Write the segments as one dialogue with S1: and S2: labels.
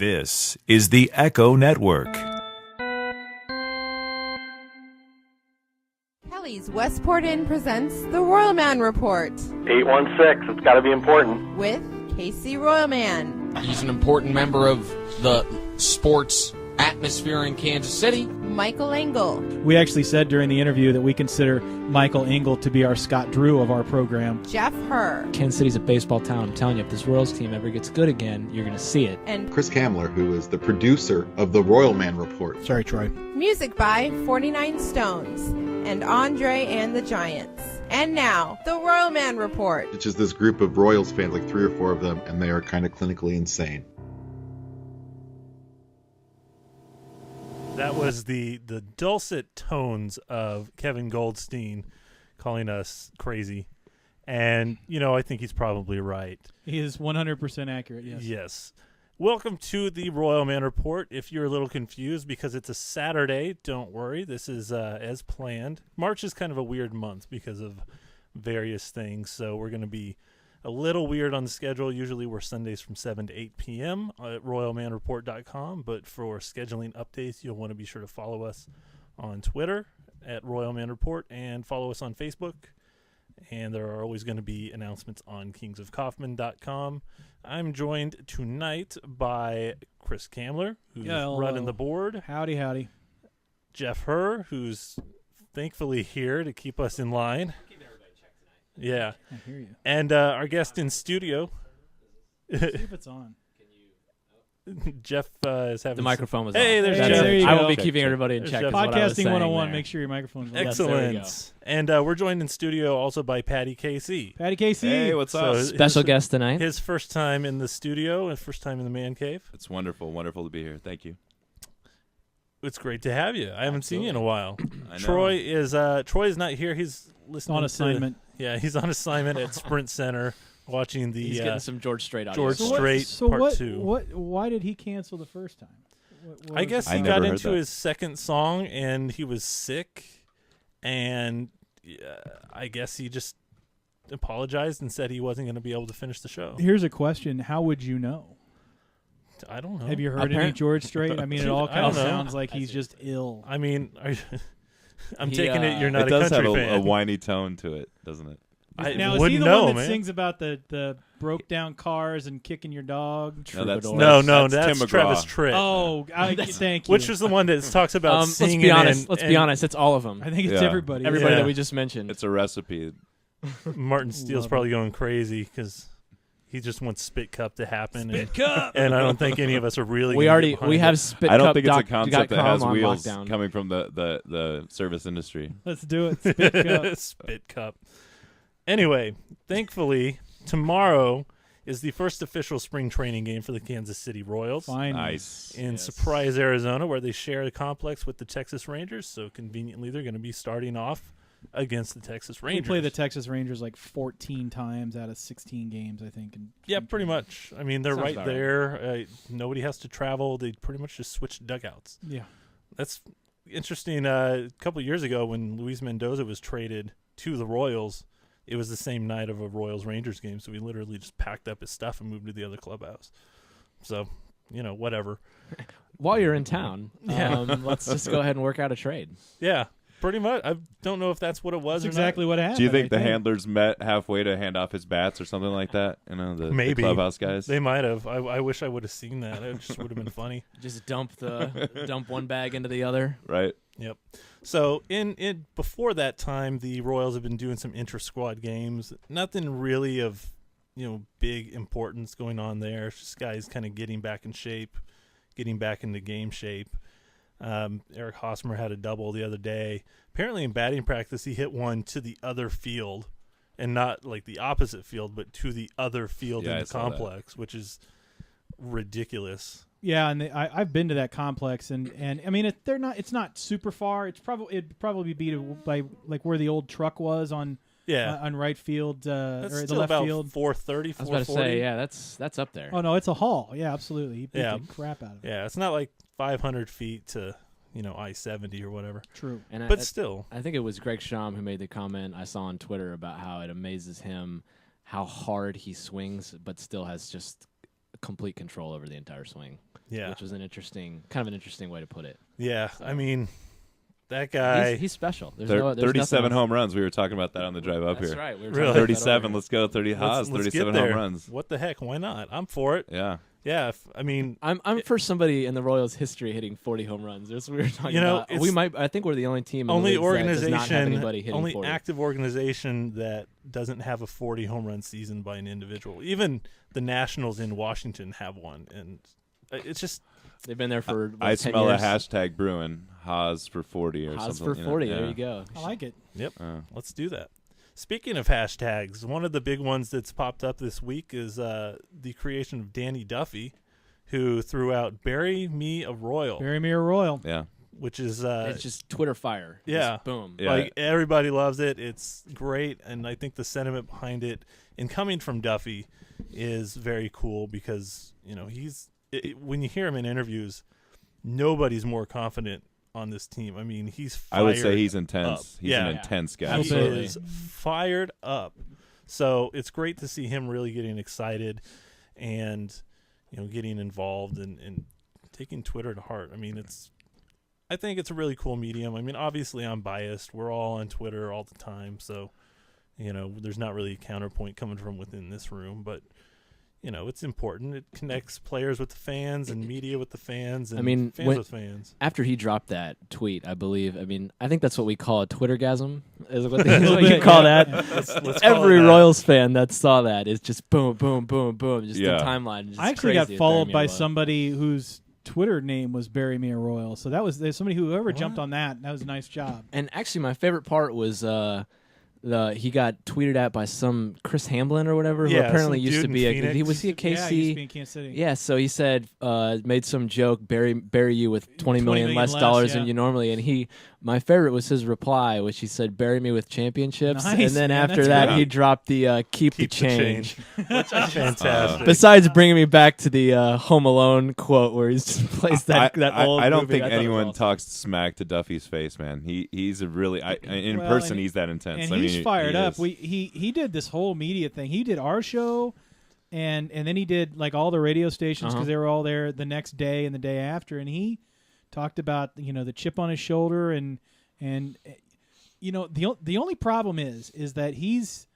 S1: This is the Echo Network.
S2: Kelly's Westport Inn presents the Royalman Report
S3: 816, it's got to be important.
S2: with Casey Royalman,
S4: He's an important member of the sports atmosphere in Kansas City.
S2: Michael Engel,
S5: We actually said during the interview that we consider Michael Engel to be our Scott Drew of our program.
S2: Jeff Herr,
S6: Kansas City's a baseball town. I'm telling you, if this Royals team ever gets good again, you're going to see it.
S2: and
S7: Chris Kamler, who is the producer of the Royalman Report.
S5: Sorry, Troy.
S2: music by 49 Stones and Andre and the Giants. And now, the Royalman Report.
S7: It's just this group of Royals fans, like 3 or 4 of them, and they are kind of clinically insane.
S8: That was the dulcet tones of Kevin Goldstein calling us crazy. And, I think he's probably right.
S5: He is 100% accurate, yes.
S8: Yes. Welcome to the Royalman Report. If you're a little confused because it's a Saturday, don't worry. This is as planned. March is kind of a weird month because of various things, so we're going to be a little weird on the schedule. Usually we're Sundays from 7 to 8 p.m. at royalmanreport.com, but for scheduling updates, you'll want to be sure to follow us on Twitter at Royalman Report and follow us on Facebook. And there are always going to be announcements on kingsofkaufman.com. I'm joined tonight by Chris Kamler, who's running the board.
S5: Howdy, howdy.
S8: Jeff Herr, who's thankfully here to keep us in line. Yeah.
S5: I hear you.
S8: And our guest in studio,
S5: See if it's on.
S8: Jeff is having
S6: The microphone was
S8: Hey,
S6: on.
S8: there's
S5: Hey,
S8: Jeff.
S5: there you
S6: I will
S5: go.
S6: be keeping everybody in
S8: There's
S6: check.
S8: Jeff.
S6: is what I was
S5: Podcasting
S6: saying
S5: 101,
S6: there.
S5: make sure your microphone's on.
S6: Yes, there we go.
S8: Excellent. And we're joined in studio also by Paddy Casey.
S5: Patty Casey.
S9: Hey, what's up?
S6: Special guest tonight.
S8: His first time in the studio and first time in the man cave.
S9: It's wonderful to be here. Thank you.
S8: It's great to have you. I haven't seen you in a while.
S9: I know.
S8: Troy is not here. He's listening
S5: On assignment.
S8: He's on assignment at Sprint Center watching the
S6: He's getting some George Strait audio.
S8: George
S5: So
S8: Strait
S5: what,
S8: part 2.
S5: Why did he cancel the first time? What
S8: I
S5: was
S8: guess
S5: the-
S8: he
S9: I
S8: got
S9: never heard
S8: into
S9: that.
S8: his second song and he was sick, and I guess he just apologized and said he wasn't going to be able to finish the show.
S5: Here's a question. How would you know?
S8: I don't know.
S5: Have you heard any
S6: Apparent-
S5: George Strait? I mean, it all
S8: I
S5: kind of
S8: don't know.
S5: sounds like he's just ill.
S8: I mean, I'm
S6: He,
S8: taking it you're not
S9: It
S8: a
S9: does
S8: country
S9: have
S8: fan.
S9: a whiny tone to it, doesn't it?
S8: I
S5: Now, is he
S8: wouldn't
S5: the
S8: know,
S5: one that
S8: man.
S5: sings about the broke down cars and kicking your dog?
S9: No, that's
S6: Troubadour.
S8: No,
S9: that's
S8: that's
S9: Tim
S8: Travis
S9: McGraw.
S8: Tritt.
S5: Oh, thank you.
S8: Which was the one that talks about
S6: Let's
S8: singing.
S6: be honest.
S8: and-
S6: Let's
S8: and
S6: be honest. It's all of them.
S5: I think it's
S9: Yeah.
S5: everybody.
S6: Everybody
S8: Yeah.
S6: that we just mentioned.
S9: It's a recipe.
S8: Martin Steele's
S5: Love
S8: probably going crazy because he just wants Spit Cup to happen.
S5: Spit Cup!
S8: And I don't think any of us are really.
S6: we
S8: gonna
S6: alrety
S8: get behind
S6: we
S8: it.
S6: have Spit
S9: I don't
S6: Cup
S9: think it's a
S6: doc-
S9: concept that has
S6: on
S9: wheels
S6: lockdown.
S9: coming from the service industry.
S5: Let's do it. Spit Cup.
S8: Spit Cup. Anyway, thankfully, tomorrow is the first official spring training game for the Kansas City Royals
S5: Fine.
S9: Nice.
S8: in
S6: Yes.
S8: Surprise, Arizona, where they share a complex with the Texas Rangers. So conveniently, they're going to be starting off against the Texas
S5: We
S8: Rangers.
S5: play the Texas Rangers like 14 times out of 16 games, I think.
S8: Yeah, pretty much. I mean, they're
S6: Sounds
S8: right
S6: about
S8: there. Nobody has to travel. They pretty much just switch dugouts.
S5: Yeah.
S8: That's interesting. A couple of years ago, when Luis Mendoza was traded to the Royals, it was the same night of a Royals-Rangers game, so he literally just packed up his stuff and moved to the other clubhouse. So, whatever.
S6: While you're in town,
S8: Yeah.
S6: let's just go ahead and work out a trade.
S8: Yeah, pretty much. I don't know if that's what it was
S5: That's
S8: or
S5: exactly what happened.
S9: Do you think
S5: I
S9: the handlers met halfway to hand off his bats or something like that? The
S8: Maybe.
S9: clubhouse guys.
S8: They might have. I wish I would have seen that. It just would have been funny.
S6: Just dump one bag into the other.
S9: Right.
S8: Yep. So in before that time, the Royals have been doing some inter-squad games. Nothing really of big importance going on there. It's just guys kind of getting back in shape, getting back into game shape. Eric Hosmer had a double the other day. Apparently in batting practice, he hit one to the other field, and not like the opposite field, but to the other field
S9: Yeah,
S8: in
S9: I
S8: the
S9: saw that.
S8: complex, which is ridiculous.
S5: Yeah, and I've been to that complex, and I mean it's not super far. It'd probably be by like where the old truck was on
S8: Yeah.
S5: on right field
S8: That's
S5: or the
S8: still
S5: left
S8: about
S5: field.
S8: 430,
S6: I was about to
S8: 440.
S6: say, yeah, that's up there.
S5: Oh no, it's a haul. Yeah, absolutely. He beat
S8: Yeah.
S5: the crap out of it.
S8: Yeah, it's not like 500 feet to, I-70 or whatever.
S5: True.
S6: And
S8: But still.
S6: I think it was Greg Schramm who made the comment I saw on Twitter about how it amazes him how hard he swings, but still has just complete control over the entire swing.
S8: Yeah.
S6: Which was an interesting way to put it.
S8: Yeah, I mean, that guy.
S6: He's special. There's
S9: 37
S6: nothing
S9: home runs. We were talking about that on the drive up
S6: That's
S9: here.
S6: right. We were
S8: Really?
S6: talking about that
S9: 37.
S6: earlier.
S9: Let's go. 30 Haas.
S8: Let's
S9: 37
S8: get there.
S9: home runs.
S8: What the heck? Why not? I'm for it.
S9: Yeah.
S8: Yeah, I mean,
S6: I'm for somebody in the Royals' history hitting 40 home runs. That's what we were talking about.
S8: it's
S6: I think we're the only team. In
S8: only
S6: the league that does not have
S8: organization,
S6: anybody hitting
S8: only
S6: 40.
S8: active organization that doesn't have a 40 home run season by an individual. Even the Nationals in Washington have one, and it's just
S6: They've been there for. What,
S9: I
S6: 10
S9: smell
S6: years?
S9: a hashtag brewing. Haas for 40 or
S6: Haas
S9: something.
S6: for 40.
S9: Yeah.
S6: There you go.
S5: I like it.
S8: Yep. Let's do that. Speaking of hashtags, one of the big ones that's popped up this week is the creation of Danny Duffy, who threw out "Bury Me a Royal,"
S5: Bury me a Royal.
S9: Yeah.
S8: which is
S6: It's just Twitter fire.
S8: yeah.
S6: Just boom.
S9: Yeah.
S8: like everybody loves it. It's great, and I think the sentiment behind it, and coming from Duffy, is very cool because when you hear him in interviews, nobody's more confident on this team. I mean, he's fired
S9: I would say he's intense.
S8: up.
S9: He's
S8: Yeah.
S9: an intense guy.
S8: He
S6: Absolutely.
S8: is fired up. So it's great to see him really getting excited and getting involved and taking Twitter to heart. I mean, I think it's a really cool medium. I mean, obviously I'm biased. We're all on Twitter all the time, so there's not really a counterpoint coming from within this room, but it's important. It connects players with the fans and media with the fans and fans with fans.
S6: After he dropped that tweet, I think that's what we call a Twittergasm. Is what you call that.
S8: Let's call
S6: Every
S8: it that.
S6: Royals fan that saw that is just boom, boom, boom, boom, just
S9: Yeah.
S6: the timeline. Just
S5: I actually
S6: crazy
S5: got
S6: at
S5: followed
S6: Bury Me
S5: by
S6: a Royal.
S5: somebody whose Twitter name was Bury Me a Royal. So there's somebody whoever jumped on that. That was a nice job.
S6: And actually, my favorite part was he got tweeted at by some Chris Hamblin or whatever, who
S8: Yeah,
S6: apparently
S8: some
S6: used to
S8: dude
S6: be
S8: in Phoenix.
S6: he was a KC.
S5: Yeah, he used to be in Kansas City.
S6: Yeah, so he said, made some joke, bury you with 20 million less dollars than
S5: yeah.
S6: you normally. And my favorite was his reply, which he said, bury me with championships.
S5: Nice,
S6: and then
S5: man,
S6: after
S5: that's
S6: that,
S9: good.
S6: he dropped the keep the
S8: Keep the
S6: change.
S8: Which is fantastic.
S6: Besides bringing me back to the Home Alone quote where he's just placed that old
S9: I don't
S6: movie.
S9: think
S6: I thought it was
S9: anyone
S6: awesome.
S9: talks smack to Duffy's face, man. He's a really in
S5: Well,
S9: person
S5: and-
S9: he's that intense.
S5: And
S9: I mean,
S5: he's fired
S9: he
S5: up.
S9: is.
S5: He did this whole media thing. He did our show, and then he did like all the radio stations because they were all there the next day and the day after. And he talked about the chip on his shoulder and the only problem is that he's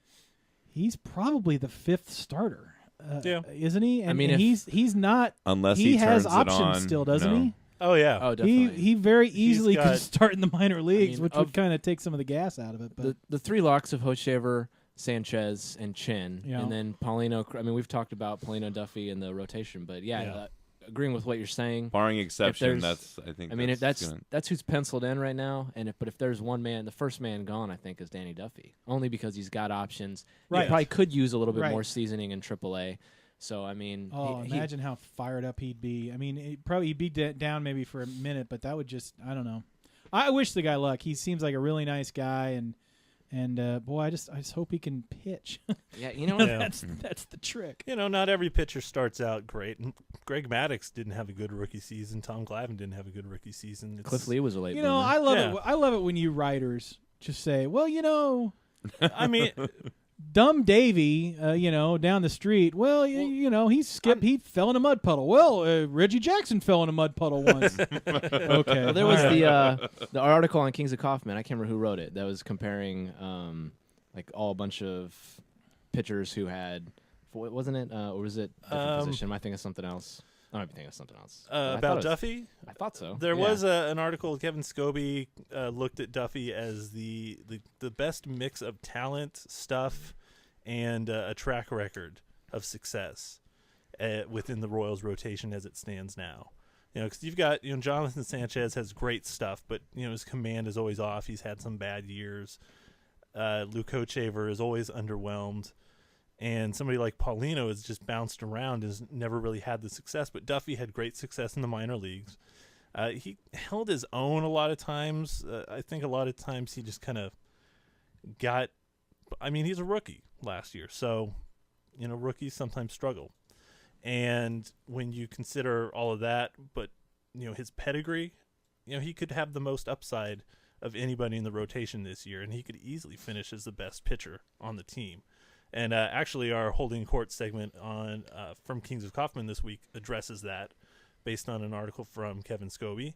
S5: probably the fifth starter, isn't he? And,
S6: mean,
S5: and
S6: if-
S5: he's not
S9: unless
S5: he has
S9: turns it
S5: options
S9: on,
S5: still, doesn't
S9: no.
S5: he?
S8: Oh yeah.
S6: Oh, definitely.
S5: He very easily
S8: got-
S5: could start in the minor leagues, which would
S6: of-
S5: kind of take some of the gas out of it. But
S6: the three locks of Hochevar, Sanchez, and Chin,
S5: Yeah.
S6: and then Paulino. I mean, we've talked about Paulino, Duffy, in the rotation, but
S8: Yeah.
S6: agreeing with what you're saying.
S9: Barring exception,
S6: there's-
S9: I think.
S6: I mean, if
S9: gonna-
S6: that's who's penciled in right now, but if there's one man, the first man gone, I think is Danny Duffy, only because he's got options.
S5: Right.
S6: He probably could use a little bit
S5: Right.
S6: more seasoning in AAA. So I mean,
S5: imagine how fired up he'd be. I mean, he'd be down maybe for a minute, but that would I don't know. I wish the guy luck. He seems like a really nice guy, and boy, I just hope he can pitch.
S6: yeah, you know,
S8: Yeah.
S5: That's the trick.
S8: Not every pitcher starts out great. Greg Maddux didn't have a good rookie season. Tom Glavine didn't have a good rookie season.
S6: Cliff Lee was a late.
S5: You know,
S6: bloomer.
S5: I love
S8: Yeah.
S5: it. I love it when you writers just say, "Well,
S8: I mean,
S5: dumb Davy, down the street. Well, he skipped. He fell in a mud puddle. Well, Reggie Jackson fell in a mud puddle once. Okay.
S6: Well, there was the article on Kings of Kaufman. I can't remember who wrote it. That was comparing like a bunch of pitchers who had, wasn't it? Or was it a different position? Am I thinking of something else? I might be thinking of something else. I thought
S8: about
S6: it was-
S8: Duffy.
S6: I thought so.
S8: There
S6: Yeah.
S8: was an article. Kevin Scobie looked at Duffy as the best mix of talent, stuff, and a track record of success within the Royals rotation as it stands now. Because you've got Jonathan Sanchez has great stuff, but his command is always off. He's had some bad years. Luke Hochevar is always underwhelmed. And somebody like Paulino has just bounced around, has never really had the success. But Duffy had great success in the minor leagues. He held his own a lot of times. I think a lot of times he just kind of got – I mean, he's a rookie last year. So, rookies sometimes struggle. And when you consider all of that, but, his pedigree, he could have the most upside of anybody in the rotation this year. And he could easily finish as the best pitcher on the team. And actually, our holding court segment on from Kings of Kaufman this week addresses that, based on an article from Kevin Scobie.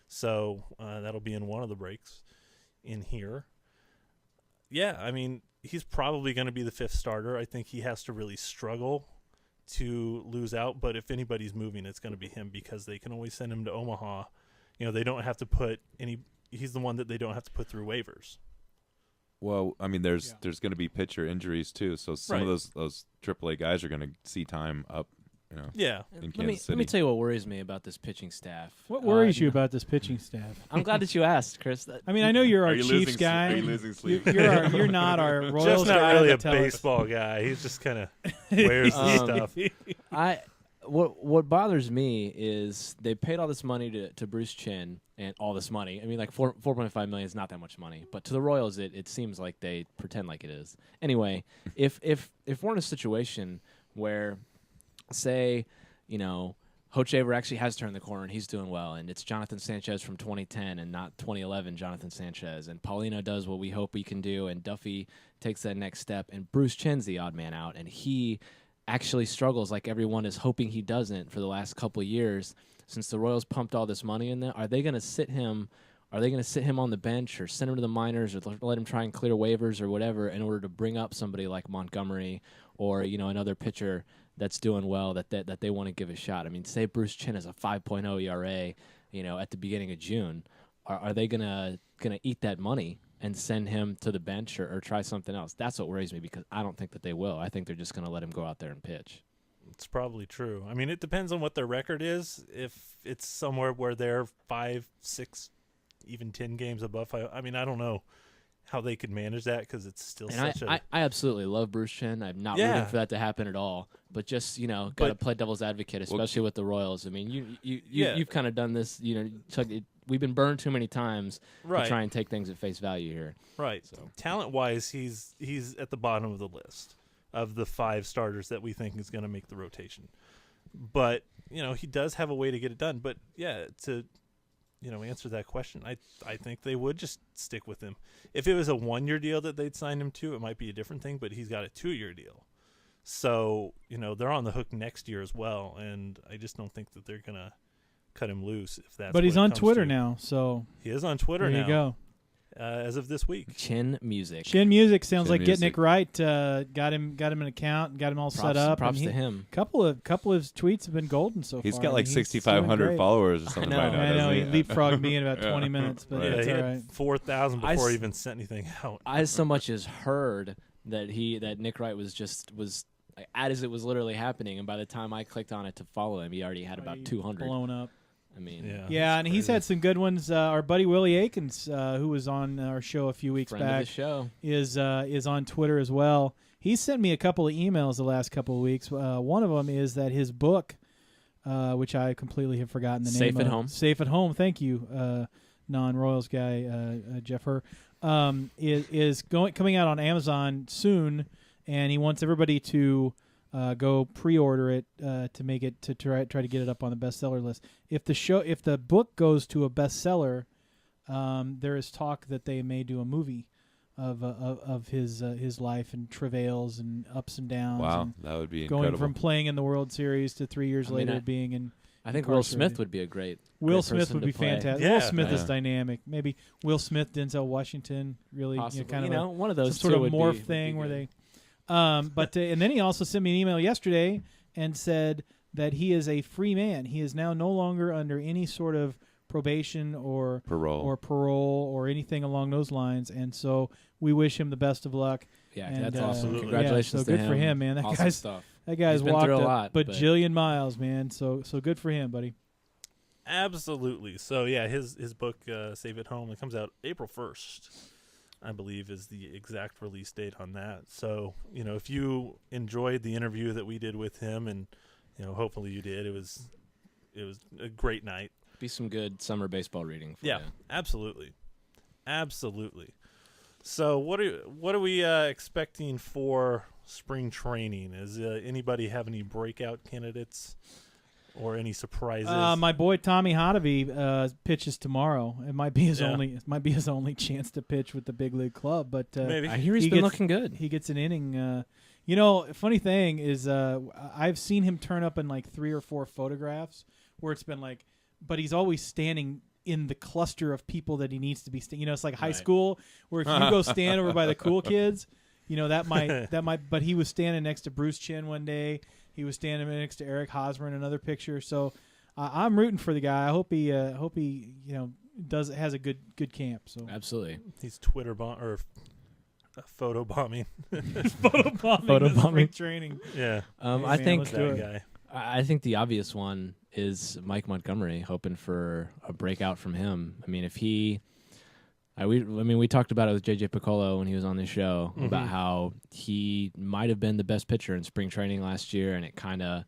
S8: So that'll be in one of the breaks in here. Yeah, I mean, he's probably going to be the 5th starter. I think he has to really struggle to lose out. But if anybody's moving, it's going to be him, because they can always send him to Omaha. They don't have to put any. He's the one that they don't have to put through waivers.
S9: Well, I mean, there's going to be pitcher injuries too, so some of those AAA guys are going to see time up.
S8: Yeah.
S9: In Kansas City.
S6: Let me tell you what worries me about this pitching staff.
S5: What worries you about this pitching staff?
S6: I'm glad that you asked, Chris.
S5: I mean, I know you're our
S9: you
S5: Chiefs
S9: losing,
S5: guy.
S9: Are you losing sleep?
S5: You're not our Royals
S8: Just not
S5: guy.
S8: really a
S5: tell us.
S8: baseball guy. He's just kind of wears the stuff.
S6: What bothers me is they paid all this money to Bruce Chin, and all this money. I mean, like $4.5 million is not that much money, but to the Royals, it seems like they pretend like it is. Anyway, if we're in a situation where, say, Hochevar actually has turned the corner and he's doing well, and it's Jonathan Sanchez from 2010 and not 2011 Jonathan Sanchez, and Paulino does what we hope he can do, and Duffy takes that next step, and Bruce Chin's the odd man out, and he actually struggles like everyone is hoping he doesn't for the last couple of years. Since the Royals pumped all this money in there, are they going to sit him? Are they going to sit him on the bench or send him to the minors or let him try and clear waivers or whatever in order to bring up somebody like Montgomery or another pitcher that's doing well that they want to give a shot? I mean, say Bruce Chin has a 5.0 ERA, at the beginning of June. Are they gonna eat that money and send him to the bench or try something else? That's what worries me, because I don't think that they will. I think they're just going to let him go out there and pitch.
S8: It's probably true. I mean, it depends on what their record is. If it's somewhere where they're 5, 6, even 10 games above 5, I mean, I don't know how they could manage that, because it's still
S6: I absolutely love Bruce Chin. I'm not rooting for that to happen at all. But just, got to play devil's advocate, especially with the Royals. I mean, you've kind of done this, we've been burned too many times to try and take things at face value here.
S8: Right. So talent-wise, he's at the bottom of the list of the 5 starters that we think is going to make the rotation. But, he does have a way to get it done. But, yeah, to answer that question, I think they would just stick with him. If it was a 1-year deal that they'd sign him to, it might be a different thing, but he's got a 2-year deal. So, they're on the hook next year as well, and I just don't think that they're going to cut him loose if that's.
S5: But he's on Twitter now, so
S8: he is on Twitter now.
S5: There you go.
S8: As of this week,
S6: Chin Music
S5: sounds like Get Nick Right. Got him an account, got him all set up.
S6: Props to him.
S5: Couple of his tweets have been golden so far.
S9: He's got like 6,500 followers or something.
S5: I know. He leapfrogged me in about 20 minutes, but
S8: he
S5: all
S8: had
S5: right.
S8: 4,000 before he even sent anything out.
S6: I so much as heard that Nick Wright was as it was literally happening, and by the time I clicked on it to follow him, he already had about 200
S5: blown up.
S6: I mean,
S5: yeah, and he's had some good ones. Our buddy Willie Akins, who was on our show a few weeks
S6: Friend
S5: back,
S6: of the show.
S5: is on Twitter as well. He sent me a couple of emails the last couple of weeks. One of them is that his book, which I completely have forgotten the name of. Safe at Home. Thank you, non-Royals guy, Jeff Herr, is coming out on Amazon soon, and he wants everybody to go pre-order it to make it to try to get it up on the bestseller list. If the book goes to a bestseller, there is talk that they may do a movie of his life and travails and ups and downs.
S9: Wow,
S5: and
S9: that would be
S5: going
S9: incredible.
S5: from playing in the World Series to 3 years later being in.
S6: I think Will Smith would be a great.
S5: Will Smith would be fantastic.
S8: Yeah.
S5: Will Smith is dynamic. Maybe Will Smith, Denzel Washington, really
S6: Possibly.
S5: one
S6: of those
S5: sort of
S6: would
S5: morph
S6: be
S5: thing where
S6: good.
S5: they. But and then he also sent me an email yesterday and said that he is a free man. He is now no longer under any sort of probation or parole or anything along those lines. And so we wish him the best of luck.
S6: Yeah,
S5: and,
S6: that's awesome. Congratulations
S5: so
S6: to
S5: good for him, man.
S6: Awesome
S5: That guy's
S6: been
S5: walked
S6: through a
S5: a
S6: lot,
S5: bajillion miles, man. So good for him, buddy.
S8: Absolutely. So yeah, his book Save at Home, it comes out April 1st. I believe is the exact release date on that. So, if you enjoyed the interview that we did with him, and hopefully you did, it was a great night.
S6: Be some good summer baseball reading for you.
S8: Absolutely. So what are we expecting for spring training? Is anybody have any breakout candidates or any surprises?
S5: My boy Tommy Hotovy pitches tomorrow. It might be his only chance to pitch with the big league club. But
S8: maybe
S6: I hear he's been looking good.
S5: He gets an inning. You know, funny thing is, I've seen him turn up in like 3 or 4 photographs where it's been like, but he's always standing in the cluster of people that he needs to be. You know, it's like high school where if you go stand over by the cool kids, you know that might. But he was standing next to Bruce Chin one day. He was standing next to Eric Hosmer in another picture. So I'm rooting for the guy. I hope he has a good camp. So
S6: Absolutely.
S8: He's Twitter or photo bombing.
S5: photo bombing training.
S8: Yeah.
S6: I think
S8: that guy.
S6: I think the obvious one is Mike Montgomery, hoping for a breakout from him. I mean, we talked about it with JJ Piccolo when he was on the show about how he might have been the best pitcher in spring training last year, and it kind of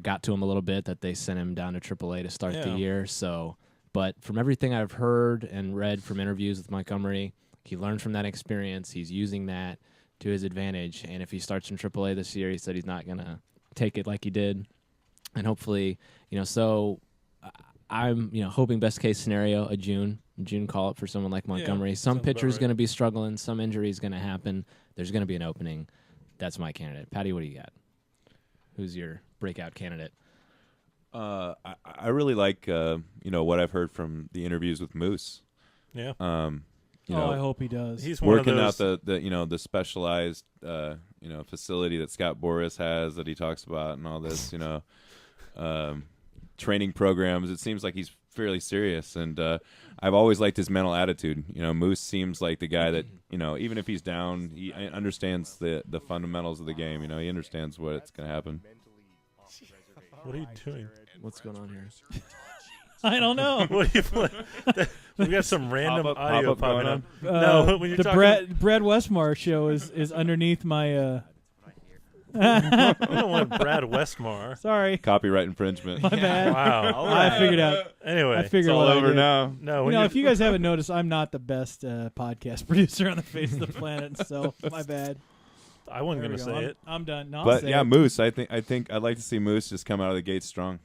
S6: got to him a little bit that they sent him down to AAA to start the year. So, but from everything I've heard and read from interviews with Montgomery, he learned from that experience. He's using that to his advantage, and if he starts in AAA this year, he said he's not gonna take it like he did, and hopefully, so I'm hoping best case scenario a June call up for someone like Montgomery. Some pitcher's going to be struggling, some injury's going to happen. There's going to be an opening. That's my candidate. Paddy, what do you got? Who's your breakout candidate?
S9: I really like what I've heard from the interviews with Moose.
S8: Yeah.
S5: I hope he does.
S8: He's one
S9: working
S8: of those,
S9: out the specialized facility that Scott Boras has that he talks about and all this training programs. It seems like he's fairly serious, and I've always liked his mental attitude. Moose seems like the guy that even if he's down, he understands the fundamentals of the game. He understands what's going to happen.
S8: What are you doing?
S6: What's going on here?
S5: I don't know.
S8: What are you playing? We got some random audio popping up.
S5: No,
S8: when you're
S5: the
S8: talking,
S5: Brad Westmar show is underneath my.
S8: I don't want Brad Westmar.
S5: Sorry,
S9: copyright infringement.
S5: My bad.
S8: Wow.
S5: I figured out.
S8: Anyway,
S5: I figured
S9: it's all over now.
S8: No,
S5: if you guys haven't noticed, I'm not the best podcast producer on the face of the planet. So my bad.
S8: I wasn't going to say it.
S5: I'm done. No,
S9: But yeah, Moose. I think I'd like to see Moose just come out of the gate strong.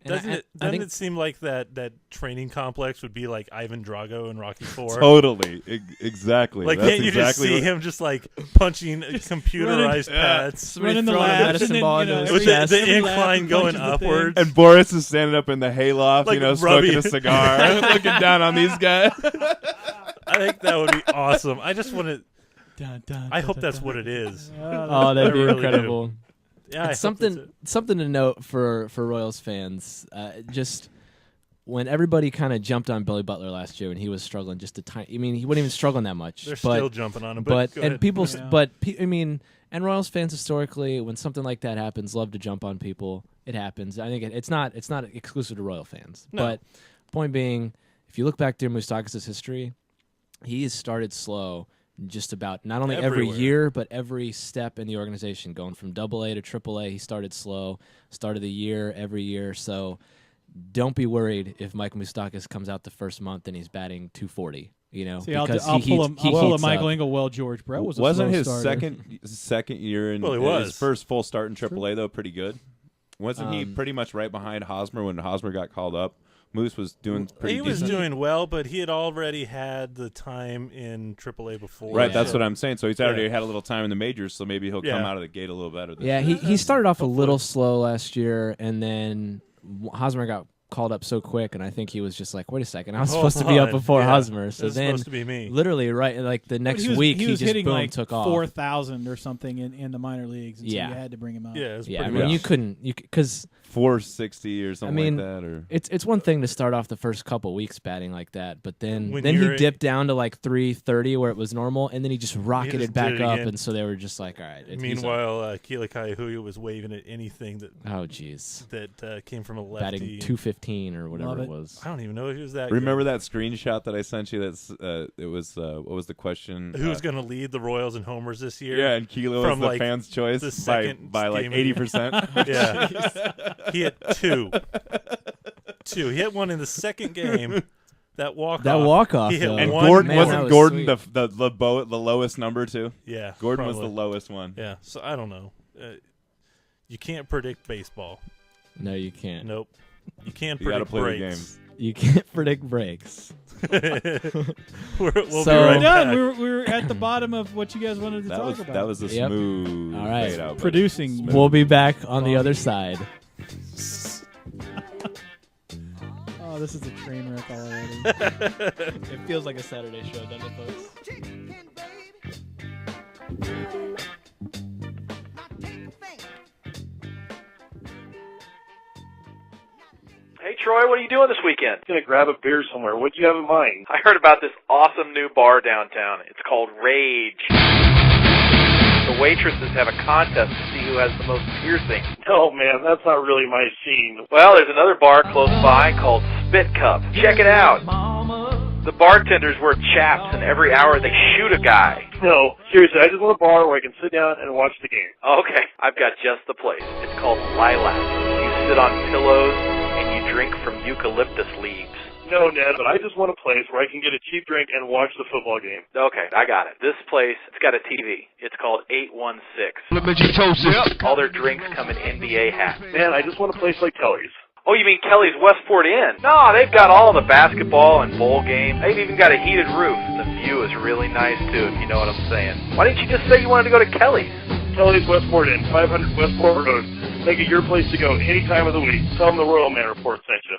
S8: Doesn't it seem like that training complex would be like Ivan Drago in Rocky IV?
S9: Totally, exactly.
S8: Like,
S9: That's
S8: can't you
S9: exactly
S8: just see him just like punching computerized pads,
S5: running the labs,
S6: medicine ball into his
S8: with
S6: chest.
S8: the incline going upwards?
S9: And Boris is standing up in the hayloft,
S8: Like
S9: smoking a cigar, looking down on these guys.
S8: I think that would be awesome. I just want to. I hope that's what it is.
S6: Oh, that'd be
S8: really
S6: incredible.
S8: Yeah,
S6: it's something to note for Royals fans. Just when everybody kind of jumped on Billy Butler last year, and he was struggling just a tiny. I mean, he wasn't even struggling that much.
S8: They're still jumping on him,
S6: and Royals fans historically, when something like that happens, love to jump on people. It happens. I think it's not exclusive to Royal fans.
S8: No.
S6: But point being, if you look back to Moustakis' history, he has started slow. Just about not only every year, but every step in the organization, going from AA to AAA. He started slow, started the year, every year. So don't be worried if Mike Moustakis comes out the first month and he's batting .240.
S5: See, I'll pull a Michael Engel. Well, George Brett wasn't
S9: his
S5: starter.
S9: second year in his first full start in AAA though pretty good. Wasn't he pretty much right behind Hosmer when Hosmer got called up? Moose was doing pretty decent.
S8: He was doing well, but he had already had the time in AAA before.
S9: Right, that's what I'm saying. So he's already had a little time in the majors, so maybe he'll come out of the gate a little better.
S6: He started off a little slow last year, and then Hosmer got called up so quick, and I think he was just like, wait a second, I was supposed to be up before Hosmer. So then,
S8: supposed to be me.
S6: Literally, right, like the next week, he
S5: was
S6: just
S5: hitting like
S6: took off
S5: 4,000 or something in the minor leagues, and so you had to bring him out.
S8: Yeah,
S6: I mean, you couldn't, because
S9: 460 or something like that, or
S6: it's one thing to start off the first couple weeks batting like that, but then he dipped down to like 330 where it was normal, and then he just rocketed back up, and so they were just like, all right.
S8: Meanwhile, Keila Kaiahuya was waving at anything that that came from a lefty,
S6: batting 215 or whatever it was.
S8: I don't even know if he was that.
S9: Remember
S8: good.
S9: that screenshot that I sent you? That's it was what was the question?
S8: Who's going to lead the Royals in homers this year?
S9: Yeah, and Keila was the fans' choice by like 80%.
S8: Yeah, he had two. He hit one in the second game. That
S6: walk-off.
S8: He hit
S9: and
S8: one.
S9: Gordon wasn't Gordon
S6: sweet.
S9: the lowest number too?
S8: Yeah,
S9: Gordon
S8: probably
S9: was the lowest one.
S8: Yeah, so I don't know. You can't predict baseball.
S6: No, you can't.
S8: Nope. You can't
S9: You got to
S8: predict
S9: play
S8: breaks.
S9: the game.
S6: You can't predict breaks.
S8: We'll be
S6: So-
S8: right
S5: We're done.
S8: back.
S5: We're at the bottom of what you guys wanted to talk about.
S9: That was a
S6: Yep.
S9: smooth
S6: All right.
S9: fade out.
S5: Producing.
S6: We'll be back on the other side.
S5: Oh, this is a train wreck already.
S6: It feels like a Saturday show, doesn't it, folks?
S3: Hey, Troy, what are you doing this weekend?
S10: Gonna grab a beer somewhere. What do you have in mind?
S3: I heard about this awesome new bar downtown. It's called Rage. The waitresses have a contest to see who has the most piercings.
S10: No, man, that's not really my scene.
S3: Well, there's another bar close by called Spit Cup. Check it out. The bartenders wear chaps, and every hour they shoot a guy.
S10: No, seriously, I just want a bar where I can sit down and watch the game.
S3: Okay, I've got just the place. It's called Lilac. You sit on pillows, and you drink from eucalyptus leaves.
S10: No, Ned, but I just want a place where I can get a cheap drink and watch the football game.
S3: Okay, I got it. This place, it's got a TV. It's called 816. All their drinks come in NBA hats.
S10: Man, I just want a place like Kelly's.
S3: Oh, you mean Kelly's Westport Inn? No, they've got all the basketball and bowl games. They've even got a heated roof, and the view is really nice, too, if you know what I'm saying. Why didn't you just say you wanted to go to Kelly's?
S10: Kelly's Westport Inn, 500 Westport Road. Make it your place to go any time of the week. Tell them the Royalman Report sent you.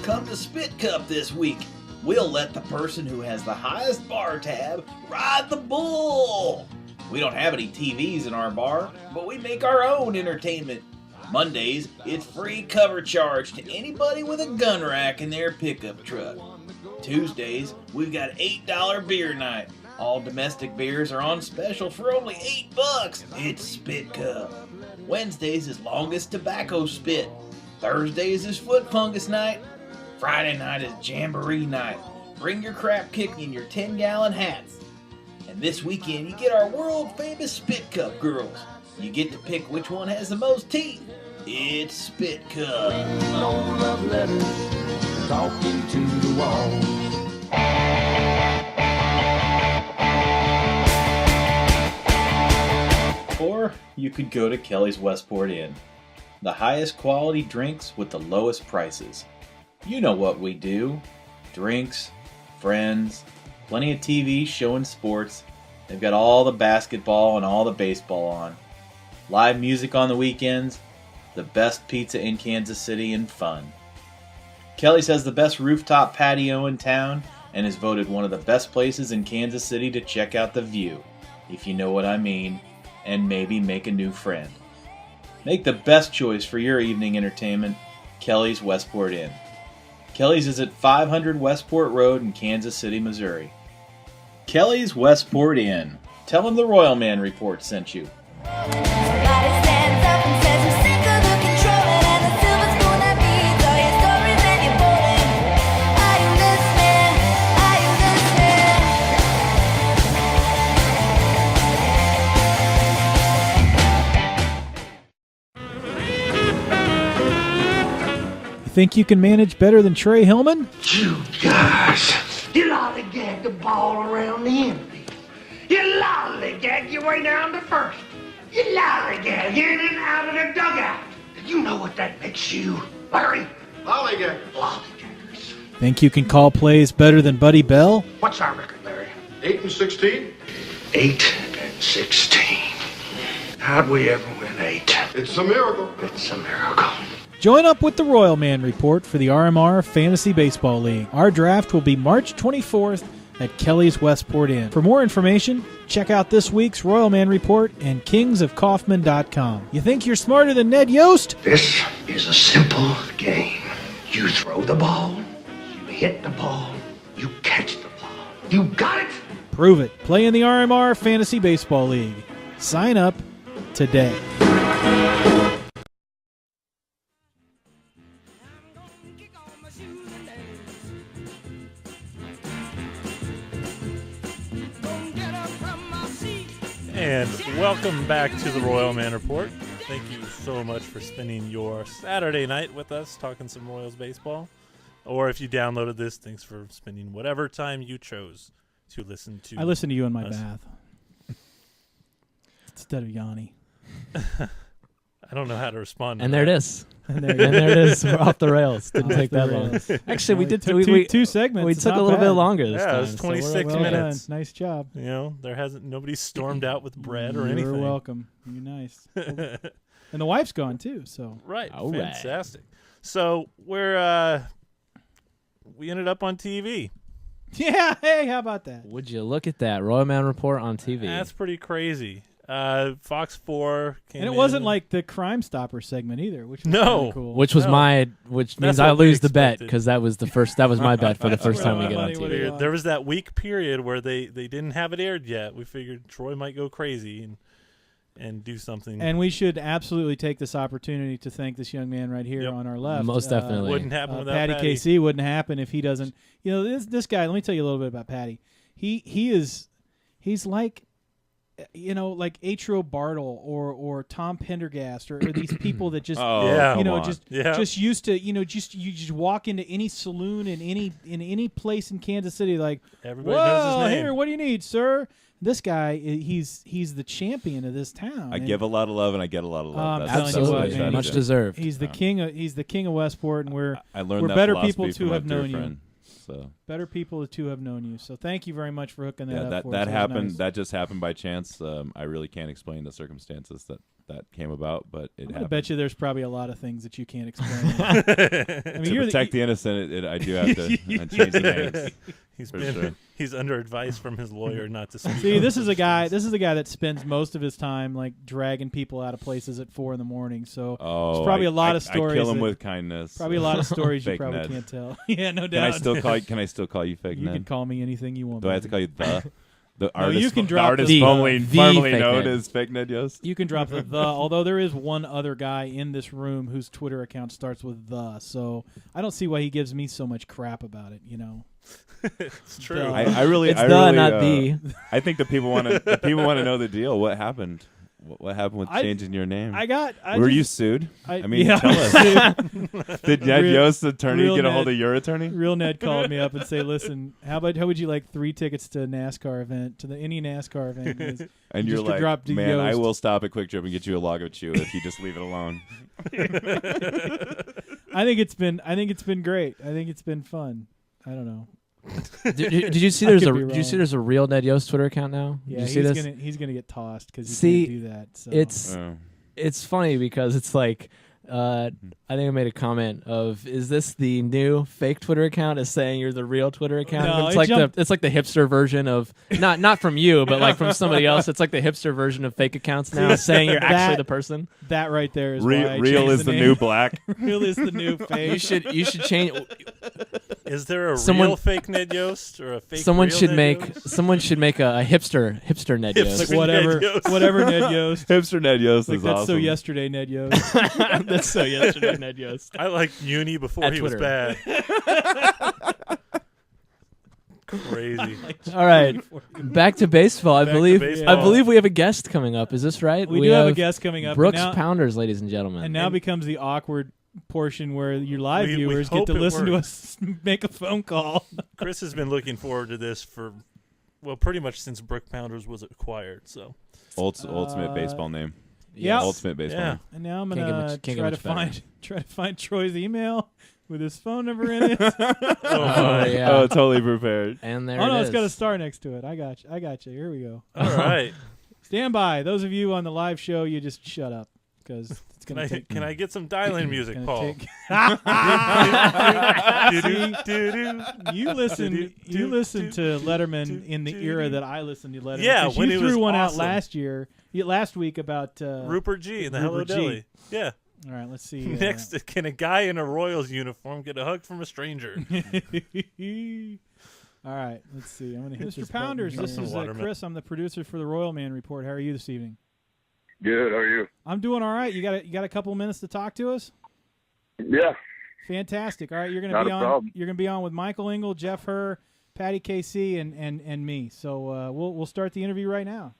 S11: Come to Spit Cup this week. We'll let the person who has the highest bar tab ride the bull. We don't have any TVs in our bar, but we make our own entertainment. Mondays, it's free cover charge to anybody with a gun rack in their pickup truck. Tuesdays, we've got $8 beer night. All domestic beers are on special for only $8. It's Spit Cup. Wednesdays is longest tobacco spit. Thursdays is foot fungus night. Friday night is jamboree night. Bring your crap kicking in your 10-gallon hats. And this weekend, you get our world-famous Spit Cup girls. You get to pick which one has the most teeth. It's Spit Cup. Or you could go to Kelly's Westport Inn. The highest quality drinks with the lowest prices. You know what we do. Drinks, friends, plenty of TV showing sports. They've got all the basketball and all the baseball on. Live music on the weekends. The best pizza in Kansas City and fun. Kelly's has the best rooftop patio in town and is voted one of the best places in Kansas City to check out the view, if you know what I mean, and maybe make a new friend. Make the best choice for your evening entertainment, Kelly's Westport Inn. Kelly's is at 500 Westport Road in Kansas City, Missouri. Kelly's Westport Inn. Tell them the Royalman Report sent you.
S5: Think you can manage better than Trey Hillman?
S12: You guys, you lollygag the ball around the infield. You lollygag your way down to first. You lollygag in and out of the dugout. You know what that makes you, Larry? Lollygaggers. Lollygaggers.
S5: Think you can call plays better than Buddy Bell?
S12: What's our record, Larry?
S13: 8-16.
S12: 8-16. How'd we ever win 8?
S13: It's a miracle.
S12: It's a miracle.
S5: Join up with the Royalman Report for the RMR Fantasy Baseball League. Our draft will be March 24th at Kelly's Westport Inn. For more information, check out this week's Royalman Report and kingsofkaufman.com. You think you're smarter than Ned Yost?
S12: This is a simple game. You throw the ball, you hit the ball, you catch the ball. You got it?
S5: Prove it. Play in the RMR Fantasy Baseball League. Sign up today.
S8: And welcome back to the Royalman Report. Thank you so much for spending your Saturday night with us talking some Royals baseball. Or if you downloaded this, thanks for spending whatever time you chose to listen to.
S5: I listen to you in my
S8: us.
S5: bath. Instead of Yanni.
S8: I don't know how to respond to
S6: And
S8: that.
S6: there it is. And there it is. We're off the rails. Didn't take that long. Actually, we did
S5: two segments.
S6: We
S5: It's
S6: took
S5: not
S6: a little
S5: bad.
S6: bit longer this time.
S8: Yeah, it was 26
S5: Well
S8: minutes.
S5: done. Nice job.
S8: You know, nobody's stormed out with bread or
S5: You're
S8: anything.
S5: welcome. You're nice. And the wife's gone too. So
S8: Right.
S6: All right.
S8: Fantastic. So we ended up on TV.
S5: yeah. Hey, how about that?
S6: Would you look at that Royalman report on TV?
S8: That's pretty crazy. Fox 4 came
S5: And it
S8: in.
S5: wasn't like the Crime Stopper segment either, which was
S8: No.
S5: kinda cool.
S6: Which was which means
S8: That's
S6: I
S8: what we
S6: lose the bet
S8: expected.
S6: because that was my bet for the first time we get on
S5: Money would've
S6: TV.
S5: gone.
S8: There was that week period where they didn't have it aired yet. We figured Troy might go crazy and do something.
S5: And we should absolutely take this opportunity to thank this young man right here on our left.
S6: Most definitely.
S8: Wouldn't happen without Paddy.
S5: KC wouldn't happen if he doesn't. You know, this guy. Let me tell you a little bit about Paddy. He's like, you know, like Atrio Bartle or Tom Pendergast or these people that just just used to, you know, you just walk into any saloon in any place in Kansas City like,
S8: Everybody knows his name.
S5: Here, what do you need, sir? This guy, he's the champion of this town.
S9: I give a lot of love and I get a lot of love.
S5: I'm
S9: That's
S5: telling you
S9: what
S5: what,
S9: I try
S5: man.
S9: to
S6: Much
S9: do.
S6: deserved.
S5: He's the king of Westport, and we're
S9: I learned
S5: we're
S9: that
S5: better
S9: philosophy
S5: people
S9: from
S5: to
S9: my
S5: have
S9: dear
S5: known you.
S9: friend, So
S5: Better people to have known you. So thank you very much for hooking that up.
S9: that
S5: for
S9: that
S5: us. It was
S9: happened.
S5: nice.
S9: That just happened by chance. I really can't explain the circumstances that came about, but it
S5: I
S9: happened.
S5: bet you there's probably a lot of things that you can't explain. I mean,
S9: to
S5: you're
S9: protect the innocent, I do have to change the names.
S8: He's under advice from his lawyer not to speak.
S5: See,
S8: on
S5: this is a
S8: such
S5: guy.
S8: things.
S5: This is a guy that spends most of his time like dragging people out of places at 4 a.m. So
S9: Oh,
S5: there's probably a lot of stories.
S9: I kill him
S5: that-
S9: with kindness.
S5: Probably a lot of stories you
S9: Fake
S5: probably
S9: Ned.
S5: can't tell. Yeah, no
S9: Can
S5: doubt.
S9: I still call you fake
S5: You
S9: Ned?
S5: can call me anything you want.
S9: Do I have to call you the
S5: No,
S9: artist?
S5: you can
S9: the
S5: drop
S9: artist
S5: the
S9: formerly
S6: fake
S9: known
S6: Ned.
S9: as Fake Ned Yost.
S5: You can drop the. Although there is one other guy in this room whose Twitter account starts with the. So I don't see why he gives me so much crap about it. You know.
S8: It's true.
S5: The.
S9: I really,
S6: It's
S9: I
S6: the,
S9: really,
S6: not the.
S9: I think the people want to know the deal. What happened? What happened with changing your name?
S5: Were
S9: you sued? I mean,
S5: yeah,
S9: tell us. Did Ned Yost's attorney
S5: real
S9: get a hold
S5: Ned-
S9: of your attorney?
S5: Real Ned called me up and say, "Listen, how would you like 3 tickets to a NASCAR event, to any NASCAR event?"
S9: And
S5: you
S9: you're
S5: just could
S9: like,
S5: drop to
S9: man, I
S5: Yost."
S9: will stop at Quick Trip and get you a log of chew if you just leave it alone.
S5: I think it's been great. I think it's been fun. I don't know.
S6: Did you see
S5: I
S6: there's
S5: could
S6: a
S5: be
S6: did you
S5: wrong.
S6: see there's a real Ned Yost Twitter account now?
S5: Yeah,
S6: Did you see this?
S5: he's gonna get tossed because he
S6: See,
S5: can't do that. So.
S6: It's funny because it's like I think I made a comment of, is this the new fake Twitter account is saying you're the real Twitter account?
S5: No,
S6: it's
S5: it
S6: like
S5: jumped-
S6: it's like the hipster version of not from you, but like from somebody else. It's like the hipster version of fake accounts now, saying you're actually the person.
S5: That right there is why I
S9: real
S5: changed
S9: is the
S5: name.
S9: new black.
S5: Real is the new fake.
S6: You should change.
S8: Is there a
S6: Someone-
S8: real fake Ned Yost or a fake?
S6: Someone
S8: real
S6: should
S8: Ned
S6: make
S8: Yost?
S6: a hipster Ned Yost.
S8: Hipster
S5: whatever,
S8: Ned Yost.
S5: whatever Ned Yost.
S9: Hipster Ned Yost
S5: Like
S9: is
S5: that's
S9: awesome.
S5: so yesterday, Ned Yost.
S6: That's so yesterday, Ned Yost.
S8: I liked Uni before
S6: At
S8: he
S6: Twitter.
S8: was bad. Crazy.
S6: All right, back to baseball. I
S8: Back to
S6: believe
S8: baseball.
S6: we have a guest coming up. Is this right?
S5: We do have a guest coming up,
S6: Brooks
S5: and now-
S6: Pounders, ladies and gentlemen.
S5: And now becomes the awkward portion where your live
S8: We
S5: viewers get
S8: hope
S5: to
S8: it
S5: listen to
S8: works.
S5: us make a phone call.
S8: Chris has been looking forward to this for, well, pretty much since Brook Pounders was acquired. So
S9: Ultimate baseball name.
S5: Yeah,
S9: Ultimate baseball
S8: Yeah.
S9: name.
S5: And now I'm
S6: Can't get
S5: gonna
S6: much- can't get
S5: try to
S6: much better.
S5: find Troy's email with his phone number in it.
S6: Oh, yeah.
S9: Oh, totally prepared.
S6: And there
S5: Oh no,
S6: it
S5: it's got a
S6: is.
S5: star next to it. I got you. Here we go.
S8: all right.
S5: Stand by. Those of you on the live show, you just shut up because it's
S8: Can
S5: gonna
S8: I
S5: take.
S8: can I get some dialing music,
S5: gonna
S8: Paul?
S5: take-
S8: Do-do-do-do.
S5: You listen to Letterman in the era that I listened to Letterman.
S8: Yeah,
S5: 'Cause
S8: when
S5: you
S8: it
S5: threw
S8: was
S5: one out
S8: awesome.
S5: last week about
S8: Rupert G. and the Hello
S5: Rupert G.
S8: Deli. Yeah.
S5: All right, let's see.
S8: Next, can a guy in a Royals uniform get a hug from a stranger?
S5: All right, let's see. I'm gonna hit
S8: Mr.
S5: this
S8: Pounders,
S5: button here.
S8: this is
S5: Chris. I'm the producer for the Royalman Report. How are you this evening?
S14: Good. How are you?
S5: I'm doing all right. You got a couple of minutes to talk to us?
S14: Yeah.
S5: Fantastic. All right, you're gonna
S14: Not
S5: be
S14: a
S5: on.
S14: problem.
S5: You're gonna be on with Michael Engel, Jeff Herr, Paddy KC, and me. So we'll start the interview right now.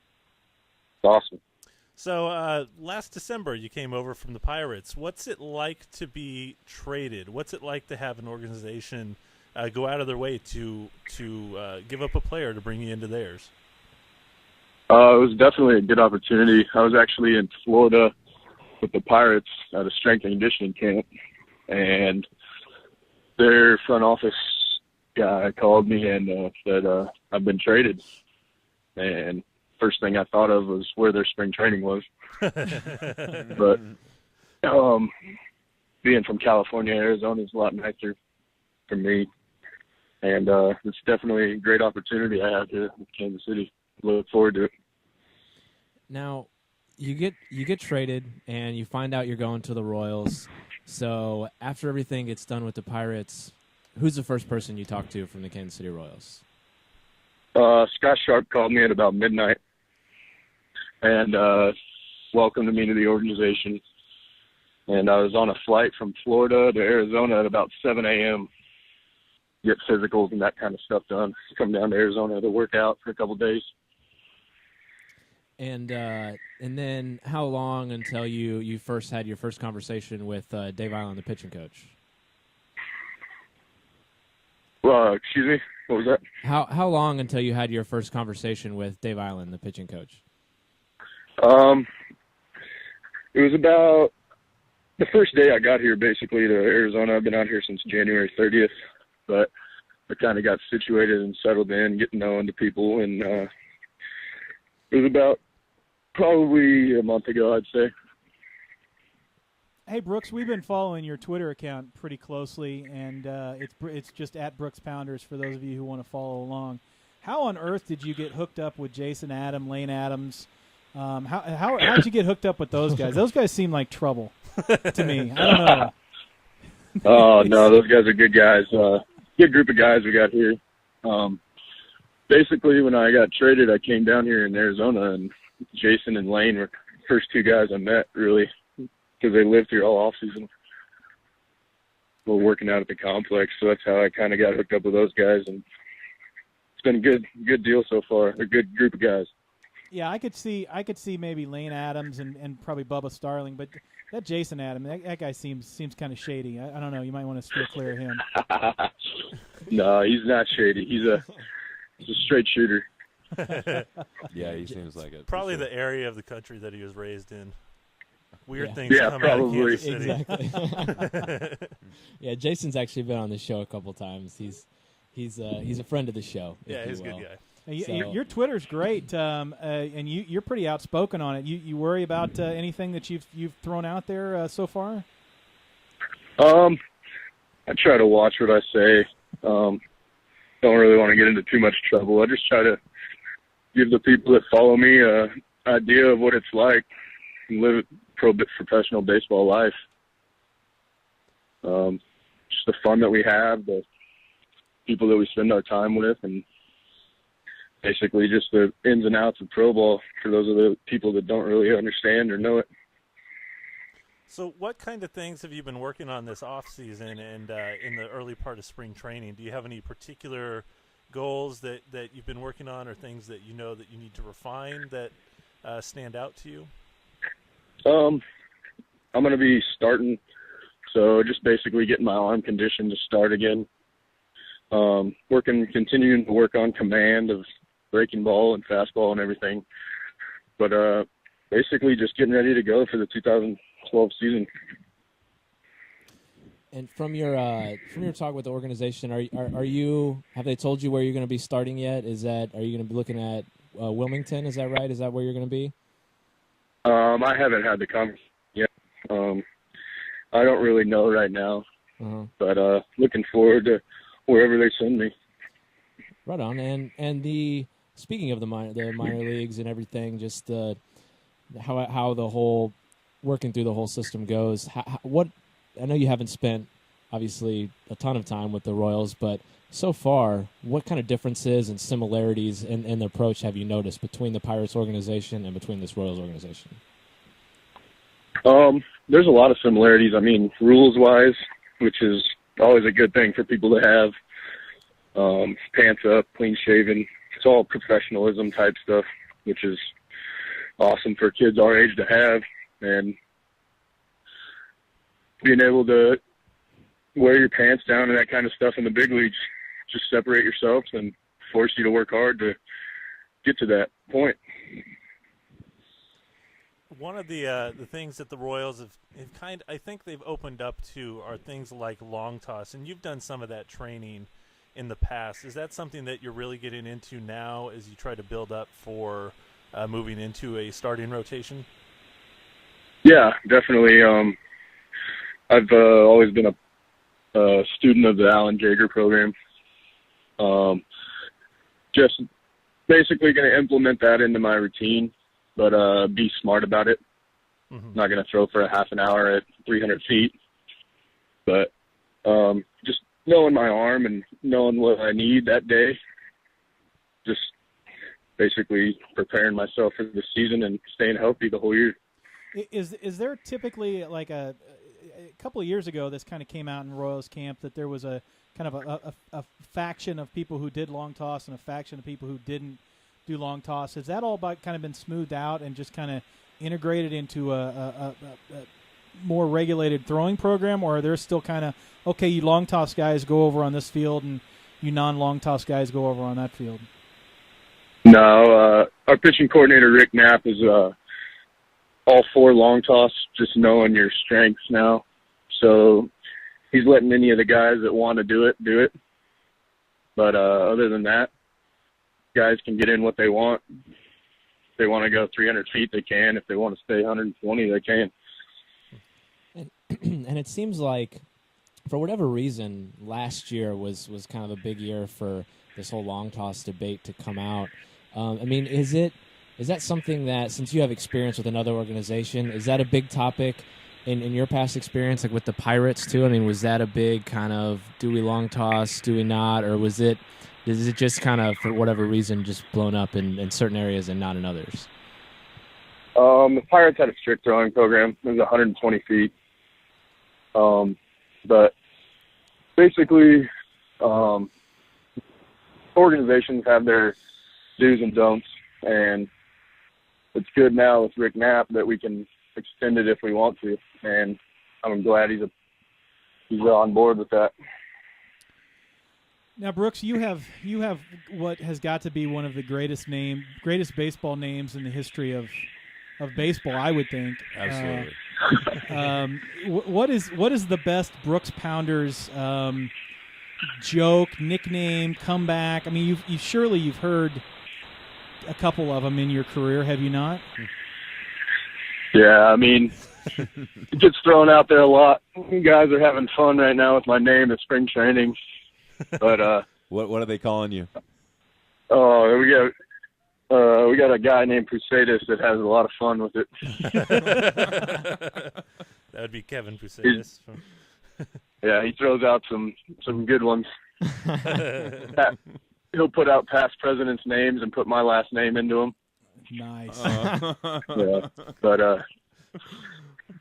S14: Awesome.
S8: So last December, you came over from the Pirates. What's it like to be traded? What's it like to have an organization go out of their way to give up a player to bring you into theirs?
S14: It was definitely a good opportunity. I was actually in Florida with the Pirates at a strength and conditioning camp, and their front office guy called me and said I've been traded. And first thing I thought of was where their spring training was. But being from California, Arizona is a lot nicer for me. And it's definitely a great opportunity I have here in Kansas City. Look forward to it.
S6: Now, you get traded, and you find out you're going to the Royals. So after everything gets done with the Pirates, who's the first person you talk to from the Kansas City Royals?
S14: Scott Sharp called me at about midnight and welcomed me to the organization. And I was on a flight from Florida to Arizona at about 7 a.m. Get physicals and that kind of stuff done. Come down to Arizona to work out for a couple of days.
S6: And then how long until you first had your first conversation with Dave Island, the pitching coach?
S14: Excuse me? What was that?
S6: How long until you had your first conversation with Dave Island, the pitching coach?
S14: It was about the first day I got here, basically, to Arizona. I've been out here since January 30th, but I kind of got situated and settled in, getting known to people, and it was about probably a month ago, I'd say.
S5: Hey, Brooks, we've been following your Twitter account pretty closely, and it's just at Brooks Pounders for those of you who want to follow along. How on earth did you get hooked up with Jason Adam, Lane Adams? How'd you get hooked up with those guys? Those guys seem like trouble to me. I don't know.
S14: Oh, no, those guys are good guys. Good group of guys we got here. Basically, when I got traded, I came down here in Arizona, and Jason and Lane were the first two guys I met, really, because they lived here all off-season. We're working out at the complex, so that's how I kind of got hooked up with those guys, and it's been a good deal so far, a good group of guys.
S5: Yeah, I could see maybe Lane Adams and probably Bubba Starling, but that Jason Adam, that guy seems kind of shady. I don't know. You might want to steer clear of him.
S14: No, he's not shady. He's a straight shooter.
S9: Yeah, he seems like it.
S8: Probably
S9: sure.
S8: the area of the country that he was raised in. Weird
S6: Yeah.
S8: things come
S14: probably.
S8: out of Kansas City.
S6: Exactly. Yeah, Jason's actually been on the show a couple times. He's a friend of the show.
S8: Yeah, he's a good guy.
S5: Your Twitter's great, and you're pretty outspoken on it. You worry about anything that you've thrown out there so far?
S14: I try to watch what I say. Don't really want to get into too much trouble. I just try to give the people that follow me an idea of what it's like to live a professional baseball life. Just the fun that we have, the people that we spend our time with, and basically just the ins and outs of pro ball for those of the people that don't really understand or know it.
S8: So what kind of things have you been working on this off season and in the early part of spring training? Do you have any particular goals that you've been working on, or things that you know that you need to refine that stand out to you?
S14: I'm going to be starting, so just basically getting my arm conditioned to start again. Continuing to work on command of breaking ball and fastball and everything. But basically just getting ready to go for the 2012 season.
S6: And from your talk with the organization, are you have they told you where you're going to be starting yet? Are you going to be looking at Wilmington? Is that right? Is that where you're going to be?
S14: I haven't had the conversation yet. I don't really know right now, but looking forward to wherever they send me.
S6: Right on. And speaking of the minor leagues and everything, just how the whole working through the whole system goes. What I know you haven't spent obviously a ton of time with the Royals, but so far, what kind of differences and similarities in the approach have you noticed between the Pirates organization and between this Royals organization?
S14: There's a lot of similarities. I mean, rules-wise, which is always a good thing for people to have. Pants up, clean-shaven. It's all professionalism type stuff, which is awesome for kids our age to have. And being able to wear your pants down and that kind of stuff in the big leagues just separate yourselves and force you to work hard to get to that point.
S8: One of the things that the Royals have I think they've opened up to are things like long toss, and you've done some of that training in the past. Is that something that you're really getting into now as you try to build up for moving into a starting rotation?
S14: Yeah, definitely. I've always been a student of the Alan Jaeger program. Just basically going to implement that into my routine, but be smart about it.
S8: Mm-hmm.
S14: Not going to throw for a half an hour at 300 feet, but just knowing my arm and knowing what I need that day, just basically preparing myself for the season and staying healthy the whole year.
S5: Is there typically like a couple of years ago this kind of came out in Royals camp that there was a kind of a faction of people who did long toss and a faction of people who didn't do long toss? Has that all kind of been smoothed out and just kind of integrated into a more regulated throwing program, or are there still kind of, okay, you long toss guys go over on this field and you non-long toss guys go over on that field?
S14: No, our pitching coordinator, Rick Knapp, is all for long toss, just knowing your strengths now. So he's letting any of the guys that want to do it. But other than that, guys can get in what they want. If they want to go 300 feet, they can. If they want to stay 120, they can.
S6: And it seems like, for whatever reason, last year was kind of a big year for this whole long toss debate to come out. I mean, is that something that, since you have experience with another organization, is that a big topic in your past experience, like with the Pirates too? I mean, was that a big kind of, do we long toss, do we not, or is it just kind of, for whatever reason, just blown up in certain areas and not in others?
S14: The Pirates had a strict throwing program. It was 120 feet. But basically, organizations have their do's and don'ts, and it's good now with Rick Knapp that we can extend it if we want to, and I'm glad he's on board with that.
S5: Now, Brooks, you have what has got to be one of the greatest baseball names in the history of baseball, I would think.
S9: Absolutely.
S5: What is the best Brooks Pounders joke, nickname, comeback? I mean, you've heard a couple of them in your career, have you not?
S14: Yeah, I mean, it gets thrown out there a lot. You guys are having fun right now with my name at spring training, but
S9: what are they calling you?
S14: Oh, we got a guy named Pusadis that has a lot of fun with it.
S8: That would be Kevin Pusadis.
S14: Yeah, he throws out some good ones. He'll put out past presidents' names and put my last name into them.
S5: Nice.
S14: Yeah, but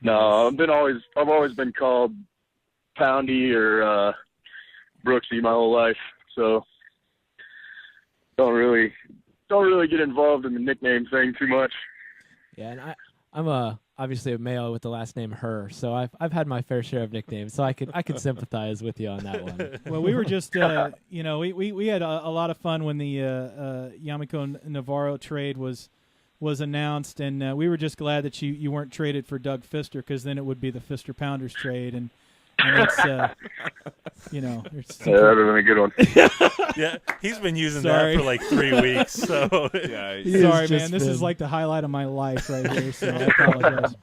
S14: no, I've always been called Poundy or Brooksy my whole life, so don't really get involved in the nickname thing too much.
S6: Yeah, and I'm obviously a male with the last name Her, so I've had my fair share of nicknames, so I can sympathize with you on that one.
S5: Well, we were just we had a lot of fun when the Yamiko Navarro trade was announced, and we were just glad that you weren't traded for Doug Fister, because then it would be the Fister Pounders trade, and it's
S14: yeah, that would have been a good one.
S8: Yeah, he's been using that for like 3 weeks. So
S9: yeah,
S5: sorry, man. This is like the highlight of my life right here. So I apologize.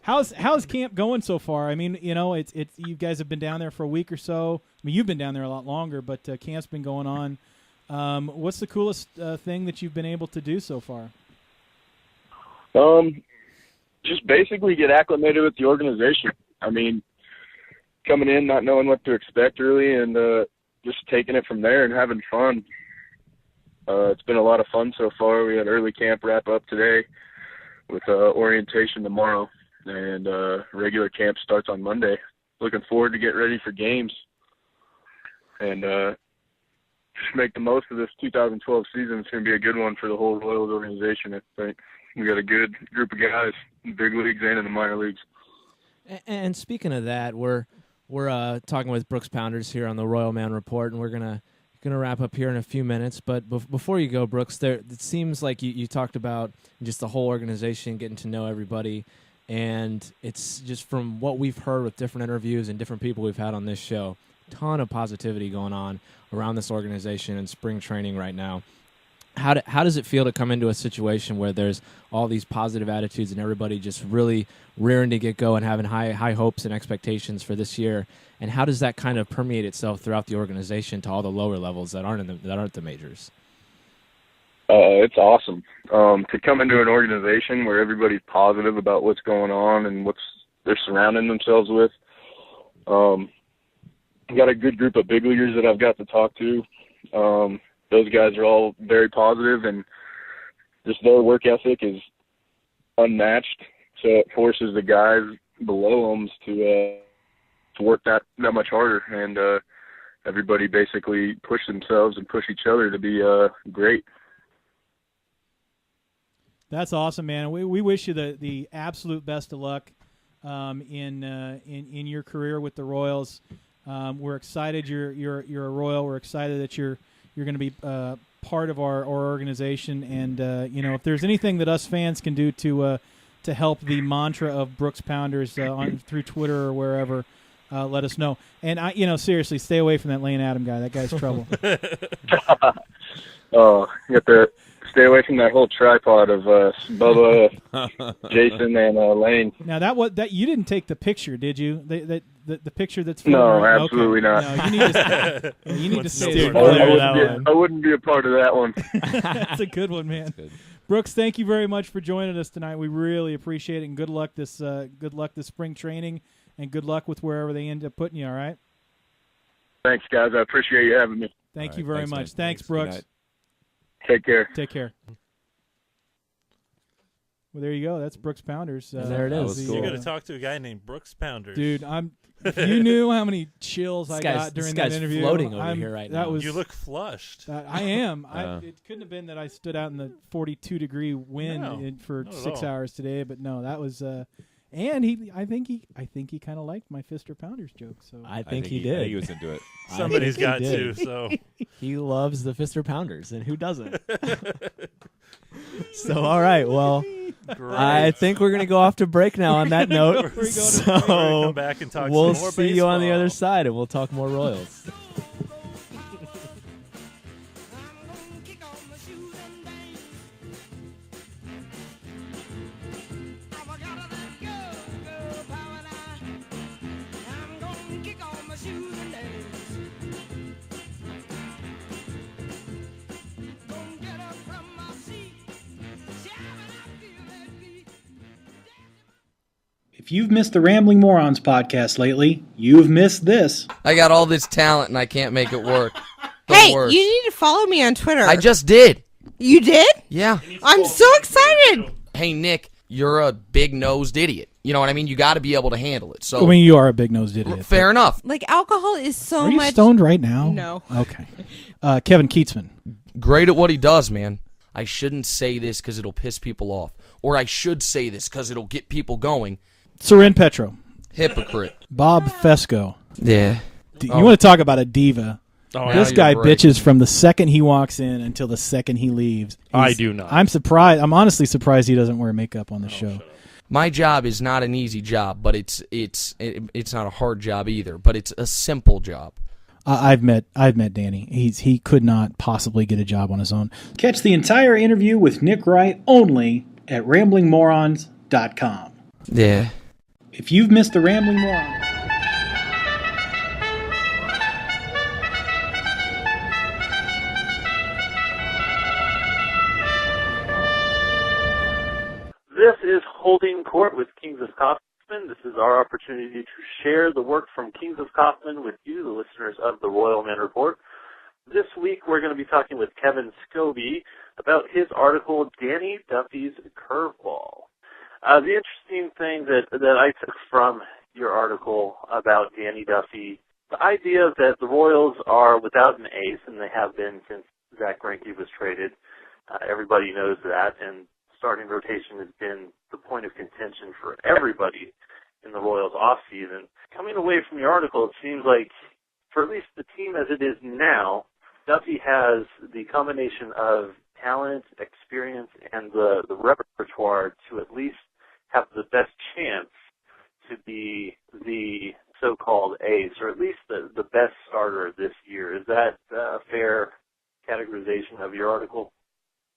S5: How's camp going so far? I mean, it's you guys have been down there for a week or so. I mean, you've been down there a lot longer, but camp's been going on. What's the coolest thing that you've been able to do so far?
S14: Just basically get acclimated with the organization. I mean, coming in not knowing what to expect really, and just taking it from there and having fun. It's been a lot of fun so far. We had early camp wrap up today with orientation tomorrow, and regular camp starts on Monday. Looking forward to get ready for games and just make the most of this 2012 season. It's going to be a good one for the whole Royals organization, I think. We got a good group of guys in the big leagues and in the minor leagues.
S6: And speaking of that, we're talking with Brooks Pounders here on the Royalman Report, and we're gonna gonna wrap up here in a few minutes, but before you go, Brooks, it seems like you talked about just the whole organization, getting to know everybody, and it's just from what we've heard with different interviews and different people we've had on this show, ton of positivity going on around this organization and spring training right now. How does it feel to come into a situation where there's all these positive attitudes and everybody just really rearing to get going, having high hopes and expectations for this year? And how does that kind of permeate itself throughout the organization to all the lower levels that aren't the majors?
S14: It's awesome to come into an organization where everybody's positive about what's going on and what they're surrounding themselves with. I've got a good group of big leaguers that I've got to talk to. Those guys are all very positive, and just their work ethic is unmatched. So it forces the guys below them to work that much harder, and everybody basically push themselves and push each other to be great.
S5: That's awesome, man. We wish you the absolute best of luck in your career with the Royals. We're excited you're a Royal. We're excited that you're going to be part of our organization, and if there's anything that us fans can do to help the mantra of Brooks Pounders through Twitter or wherever, let us know. And seriously, stay away from that Lane Adam guy. That guy's trouble.
S14: You have to stay away from that whole tripod of Bubba, Jason, and Lane.
S5: Now that you didn't take the picture, did you? The picture that's
S14: no, absolutely not.
S5: No, you need to stay
S14: I wouldn't be a part of that one.
S5: That's a good one, man. Brooks, thank you very much for joining us tonight. We really appreciate it, and good luck this spring training, and good luck with wherever they end up putting you. All right.
S14: Thanks, guys. I appreciate you having me.
S5: Thank you very much. Thanks, Brooks.
S14: Take care.
S5: Take care. Well, there you go. That's Brooks Pounders.
S6: There it is.
S8: You're going to talk to a guy named Brooks Pounders.
S5: Dude, if you knew how many chills I got during that interview.
S6: Floating over here right now.
S8: You look flushed.
S5: I am. It couldn't have been that I stood out in the 42-degree wind for 6 hours today, but no, that was. And I think he kind of liked my Fister Pounders joke. So
S6: I think he did.
S9: He was into it.
S8: Somebody's got to. So
S6: he loves the Fister Pounders, and who doesn't? So all right, well, I think we're gonna go off to break now. On that note,
S8: we're gonna come back and talk.
S6: We'll
S8: some more
S6: see
S8: baseball.
S6: you on the other side, and we'll talk more Royals.
S15: If you've missed the Rambling Morons podcast lately, you've missed this.
S16: I got all this talent and I can't make it work.
S2: Hey, you need to follow me on Twitter.
S16: I just did.
S2: You did?
S16: Yeah.
S2: I'm so excited.
S16: Hey, Nick, you're a big-nosed idiot. You know what I mean? You got to be able to handle it. So
S5: I mean, you are a big-nosed idiot.
S16: Fair enough.
S2: Like, alcohol is so
S5: Are you
S2: much.
S5: stoned right now?
S2: No.
S5: Okay. Kevin Keatsman.
S16: Great at what he does, man. I shouldn't say this because it'll piss people off. Or I should say this because it'll get people going.
S5: Soren Petro.
S16: Hypocrite.
S5: Bob Fesco.
S16: Yeah.
S5: You want to talk about a diva?
S8: Oh,
S5: this guy bitches from the second he walks in until the second he leaves.
S8: I do not.
S5: I'm surprised. I'm honestly surprised he doesn't wear makeup on the show.
S16: My job is not an easy job, but it's not a hard job either. But it's a simple job.
S5: I've met Danny. He could not possibly get a job on his own.
S15: Catch the entire interview with Nick Wright only at ramblingmorons.com.
S16: Yeah.
S15: If you've missed the Rambling Morons.
S3: This is Holding Court with Kings of Kaufman. This is our opportunity to share the work from Kings of Kaufman with you, the listeners of the Royalman Report. This week we're going to be talking with Kevin Scobie about his article, Danny Duffy's Curveball. The interesting thing that I took from your article about Danny Duffy, the idea that the Royals are without an ace, and they have been since Zach Greinke was traded. Everybody knows that, and starting rotation has been the point of contention for everybody in the Royals offseason. Coming away from your article, it seems like, for at least the team as it is now, Duffy has the combination of talent, experience, and the repertoire to at least have the best chance to be the so-called ace, or at least the best starter this year. Is that a fair categorization of your article?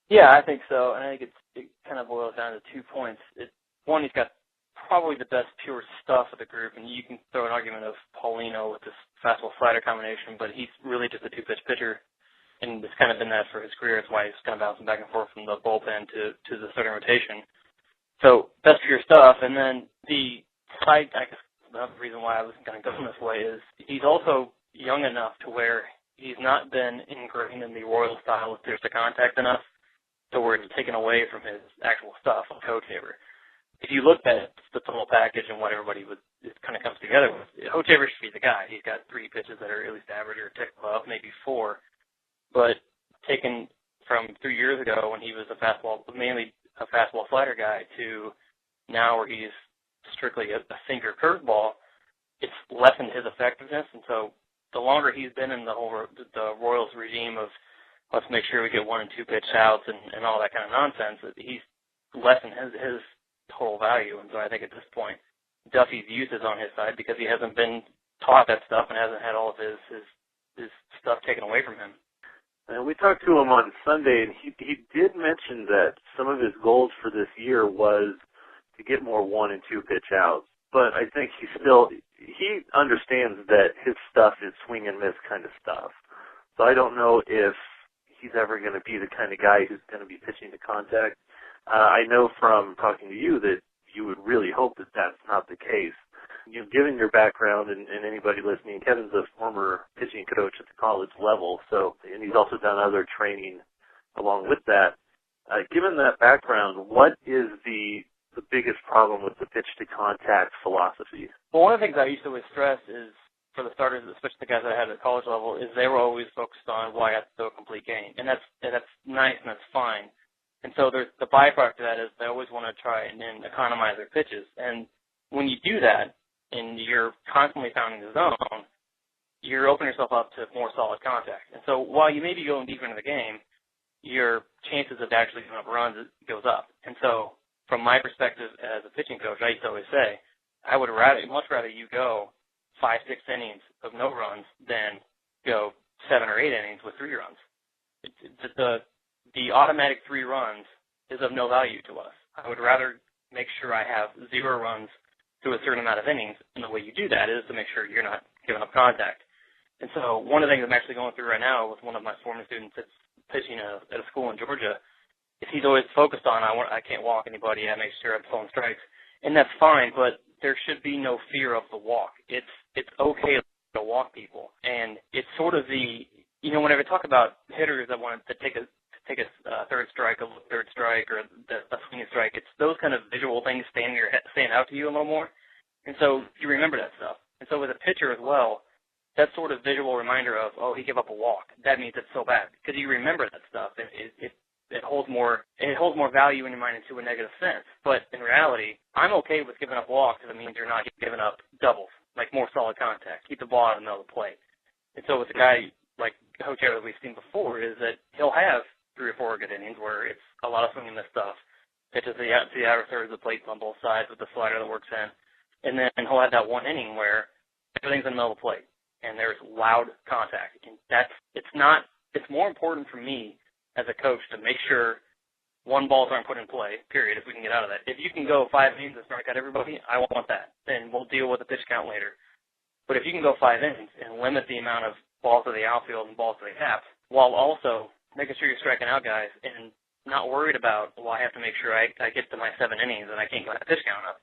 S17: Yeah, I think so, and I think it kind of boils down to 2 points. One, he's got probably the best pure stuff of the group, and you can throw an argument of Paulino with this fastball slider combination, but he's really just a two-pitch pitcher, and it's kind of been that for his career. That's why he's kind of bouncing back and forth from the bullpen to the starting rotation. So best pure stuff, and then the side, I guess another reason why I was going to go this way is he's also young enough to where he's not been ingrained in the Royal style of pitch to contact enough to where it's taken away from his actual stuff like Hochevar. If you look at the total package and what everybody it kind of comes together with, Hochevar should be the guy. He's got 3 pitches that are at least average or a tick above, maybe 4. But taken from 3 years ago when he was mainly a fastball slider guy to now where he's strictly a sinker curveball, it's lessened his effectiveness. And so the longer he's been in the Royals regime of let's make sure we get 1 and 2 pitch outs and all that kind of nonsense, he's lessened his total value. And so I think at this point, Duffy's use is on his side because he hasn't been taught that stuff and hasn't had all of his stuff taken away from him.
S3: And we talked to him on Sunday, and he did mention that some of his goals for this year was to get more 1 and 2 pitch outs. But I think he understands that his stuff is swing and miss kind of stuff. So I don't know if he's ever going to be the kind of guy who's going to be pitching to contact. I know from talking to you that you would really hope that that's not the case. You know, given your background and anybody listening, Kevin's a former pitching coach at the college level, and he's also done other training along with that. Given that background, what is the biggest problem with the pitch-to-contact philosophy?
S17: Well, one of the things I used to always stress is, for the starters, especially the guys that I had at the college level, is they were always focused on, well, I have to throw a complete game. And that's nice and that's fine. And so the byproduct of that is they always want to try and economize their pitches. And when you do that, and you're constantly pounding the zone, you're opening yourself up to more solid contact. And so while you may be going deeper into the game, your chances of actually giving up runs goes up. And so from my perspective as a pitching coach, I used to always say, I would much rather you go 5-6 innings of no runs than go 7 or 8 innings with 3 runs. The automatic 3 runs is of no value to us. I would rather make sure I have 0 runs through a certain amount of innings, and the way you do that is to make sure you're not giving up contact. And so one of the things I'm actually going through right now with one of my former students that's pitching at a school in Georgia is he's always focused on, I can't walk anybody, I make sure I'm throwing strikes. And that's fine, but there should be no fear of the walk. It's okay to walk people. And it's sort of whenever I talk about hitters that want to take a third strike, a third strike, or a swinging strike, it's those kind of visual things stand out to you a little more. And so you remember that stuff. And so with a pitcher as well, that sort of visual reminder of, oh, he gave up a walk, that means it's so bad. Because you remember that stuff. It holds more value in your mind into a negative sense. But in reality, I'm okay with giving up walks if it means you're not giving up doubles, like more solid contact. Keep the ball out of the middle of the plate. And so with a guy like Hochevar that we've seen before is that he'll have 3 or 4 good innings where it's a lot of swinging this stuff. Pitches to the outer third of the plate on both sides with the slider that works in. And then he'll have that 1 inning where everything's in the middle of the plate and there's loud contact. And it's more important for me as a coach to make sure 1 balls aren't put in play, period, if we can get out of that. If you can go 5 innings and strike out everybody, I want that. Then we'll deal with the pitch count later. But if you can go 5 innings and limit the amount of balls to the outfield and balls to the gaps, while also making sure you're striking out guys and not worried about, well, I have to make sure I get to my 7 innings and I can't get my pitch count up.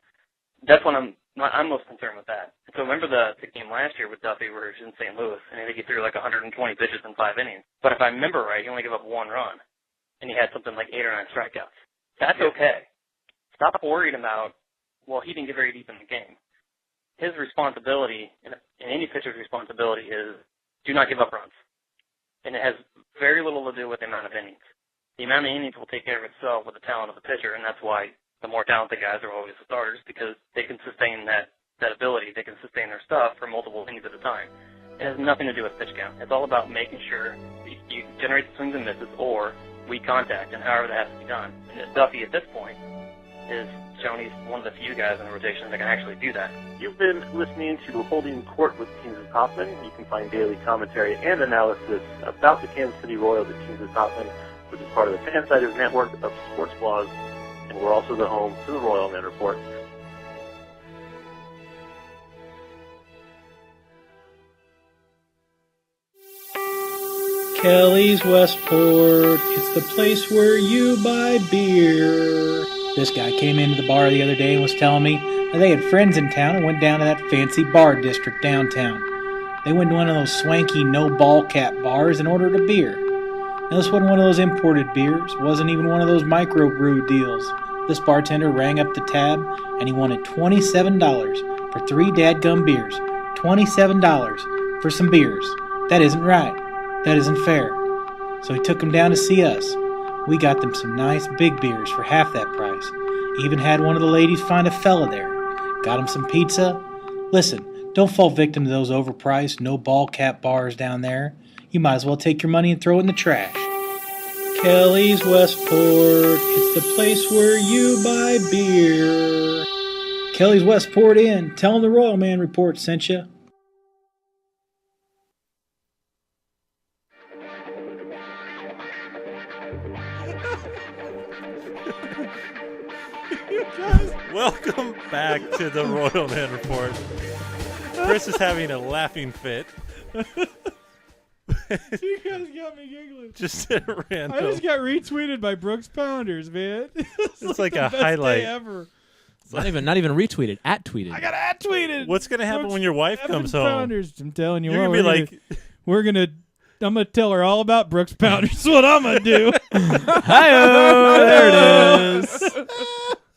S17: That's when I'm most concerned with that. So remember the game last year with Duffy where he was in St. Louis, and I think he threw like 120 pitches in 5 innings. But if I remember right, he only gave up 1 run, and he had something like 8 or 9 strikeouts. That's okay. Stop worrying about, well, he didn't get very deep in the game. His responsibility, and any pitcher's responsibility, is do not give up runs. And it has very little to do with the amount of innings. The amount of innings will take care of itself with the talent of the pitcher, and that's why the more talented guys are always the starters, because they can sustain that ability. They can sustain their stuff for multiple innings at a time. It has nothing to do with pitch count. It's all about making sure you generate the swings and misses or weak contact, and however that has to be done. And Duffy, at this point, is shown he's one of the few guys in the rotation that can actually do that.
S3: You've been listening to Holding Court with Kings of Kaufman. You can find daily commentary and analysis about the Kansas City Royals at Kings of Kaufman, which is part of the Fansiders network of sports blogs, and we're also the home to the Royalman Report.
S15: Kelly's Westport, it's the place where you buy beer. This guy came into the bar the other day and was telling me that they had friends in town and went down to that fancy bar district downtown. They went to one of those swanky no-ball cap bars and ordered a beer. Now, this wasn't one of those imported beers, wasn't even one of those microbrew deals. This bartender rang up the tab and he wanted $27 for 3 dadgum beers. $27 for some beers. That isn't right. That isn't fair. So he took them down to see us. We got them some nice big beers for half that price. Even had one of the ladies find a fella there. Got him some pizza. Listen, don't fall victim to those overpriced, no ball cap bars down there. You might as well take your money and throw it in the trash. Kelly's Westport, it's the place where you buy beer. Kelly's Westport Inn, tell them the Royalman Report sent you.
S8: Welcome back to the Royalman Report. Chris is having a laughing fit.
S5: You guys got me giggling.
S8: Just at random.
S5: I just got retweeted by Brooks Pounders, man.
S8: It's like
S5: the
S8: a
S5: best
S8: highlight.
S5: day ever.
S6: Not even retweeted. @tweeted.
S5: I got @tweeted.
S8: What's gonna happen when your wife comes home?
S5: Pounders. I'm telling you,
S8: You're
S5: what,
S8: gonna be like,
S5: I'm gonna tell her all about Brooks Pounders. That's what I'm gonna do.
S6: Hi-oh, there it is.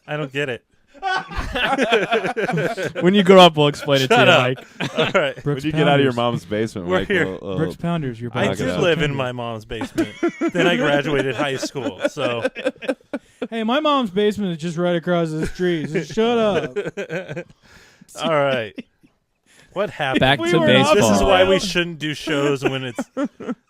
S8: I don't get it.
S6: When you grow up, we'll explain it to you, Mike.
S8: All right.
S9: When you get out of your mom's basement,
S8: We're
S9: Mike,
S8: here.
S5: Brooks Pounders, your
S8: I did live in my mom's basement. Then I graduated high school. So,
S5: hey, my mom's basement is just right across the street. So shut up.
S8: All right. What happened?
S6: Back to baseball.
S8: This is why we shouldn't do shows when it's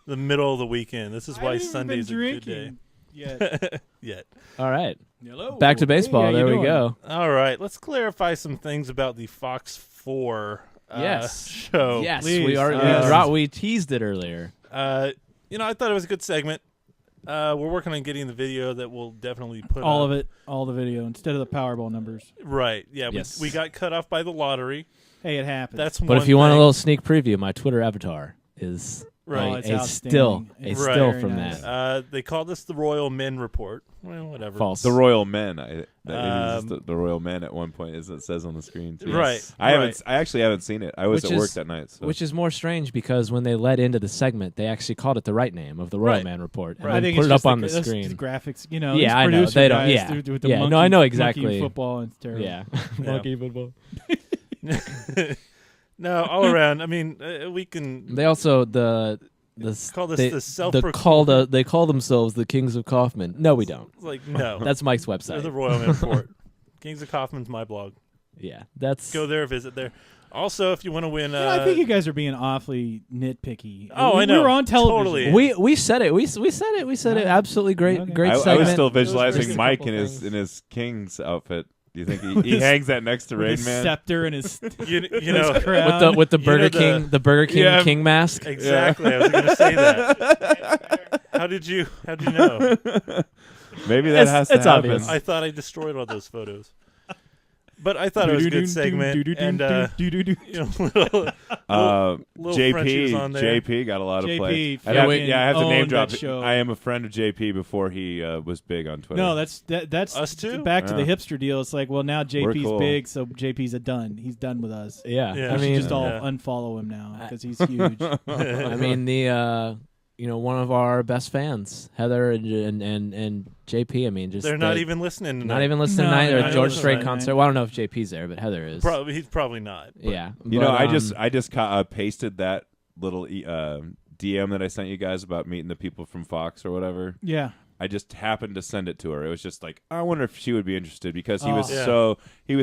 S8: the middle of the weekend. This is why Sunday's a good day. Yet.
S6: All right.
S5: Hello.
S6: Back to baseball.
S5: Hey,
S6: there we go.
S8: All right. Let's clarify some things about the Fox 4 show.
S6: Yes,
S5: Please.
S6: we teased it earlier.
S8: I thought it was a good segment. We're working on getting the video that we'll definitely put
S5: all
S8: up.
S5: of it, all the video, instead of the Powerball numbers.
S8: Right. Yeah.
S6: Yes.
S8: We got cut off by the lottery.
S5: Hey, it happens.
S8: That's
S6: But if you want a little sneak preview, my Twitter avatar is
S8: Right.
S6: a still from
S5: nice.
S6: that.
S8: They called this the Royal Men Report. Well, whatever.
S6: False.
S9: The Royal Men. The Royal Men at one point, as it says on the screen. Too.
S8: Right.
S9: I actually haven't seen it. I was at work that night. So.
S6: Which is more strange because when they led into the segment, they actually called it the right name of the Royal Man Report. And
S5: I think
S6: put
S5: it's
S6: it up
S5: just
S6: on the
S5: those
S6: screen.
S5: graphics,
S6: Yeah, I know. They don't. Yeah.
S5: With the
S6: yeah.
S5: monkey,
S6: No, I know
S5: monkey
S6: exactly.
S5: football, and it's terrible.
S6: Yeah. Monkey football.
S8: No, all around. I mean, we can.
S6: They also
S8: call this the
S6: they call themselves the Kings of Kaufman. No, we don't.
S8: Like no,
S6: that's Mike's website.
S8: They're the Royal Man Report. Kings of Kaufman's my blog.
S6: Yeah, that's
S8: go there, visit there. Also, if you want to win,
S5: I think you guys are being awfully nitpicky.
S8: I know.
S5: We were on television.
S8: Totally.
S6: We said it. We said it. We said it. Absolutely great.
S5: Okay.
S6: Great
S9: I
S6: segment.
S9: was still visualizing Mike in his King's outfit. Do you think he hangs that next to Rain
S5: his
S9: Man?
S5: Scepter and his
S8: you know
S6: with the Burger King King mask.
S8: Exactly. I was going to say that. How did you know?
S9: Maybe that has to happen.
S6: Obvious.
S8: I thought I destroyed all those photos. But I thought it was a good segment, and little Frenchies on there.
S9: JP got a lot of play.
S5: JP,
S9: I have to name drop.
S5: Show.
S9: I am a friend of JP before he was big on Twitter.
S5: No, that's
S8: us too.
S5: Back to the hipster deal. It's like, well, now JP's
S9: cool.
S5: big, so JP's He's done with us.
S6: Yeah,
S8: yeah.
S6: I mean,
S5: just all unfollow him now because he's huge.
S6: I mean, the one of our best fans, Heather and JP. I mean, just
S8: they're not even listening tonight.
S6: Not even listening tonight. Or George Strait
S5: tonight.
S6: concert. Well, I don't know if JP's there, but Heather is.
S8: He's probably not.
S6: Yeah,
S9: I just pasted that little DM that I sent you guys about meeting the people from Fox or whatever.
S5: Yeah.
S9: I just happened to send it to her. It was just like, I wonder if she would be interested because he
S5: Oh.
S9: was
S5: Yeah.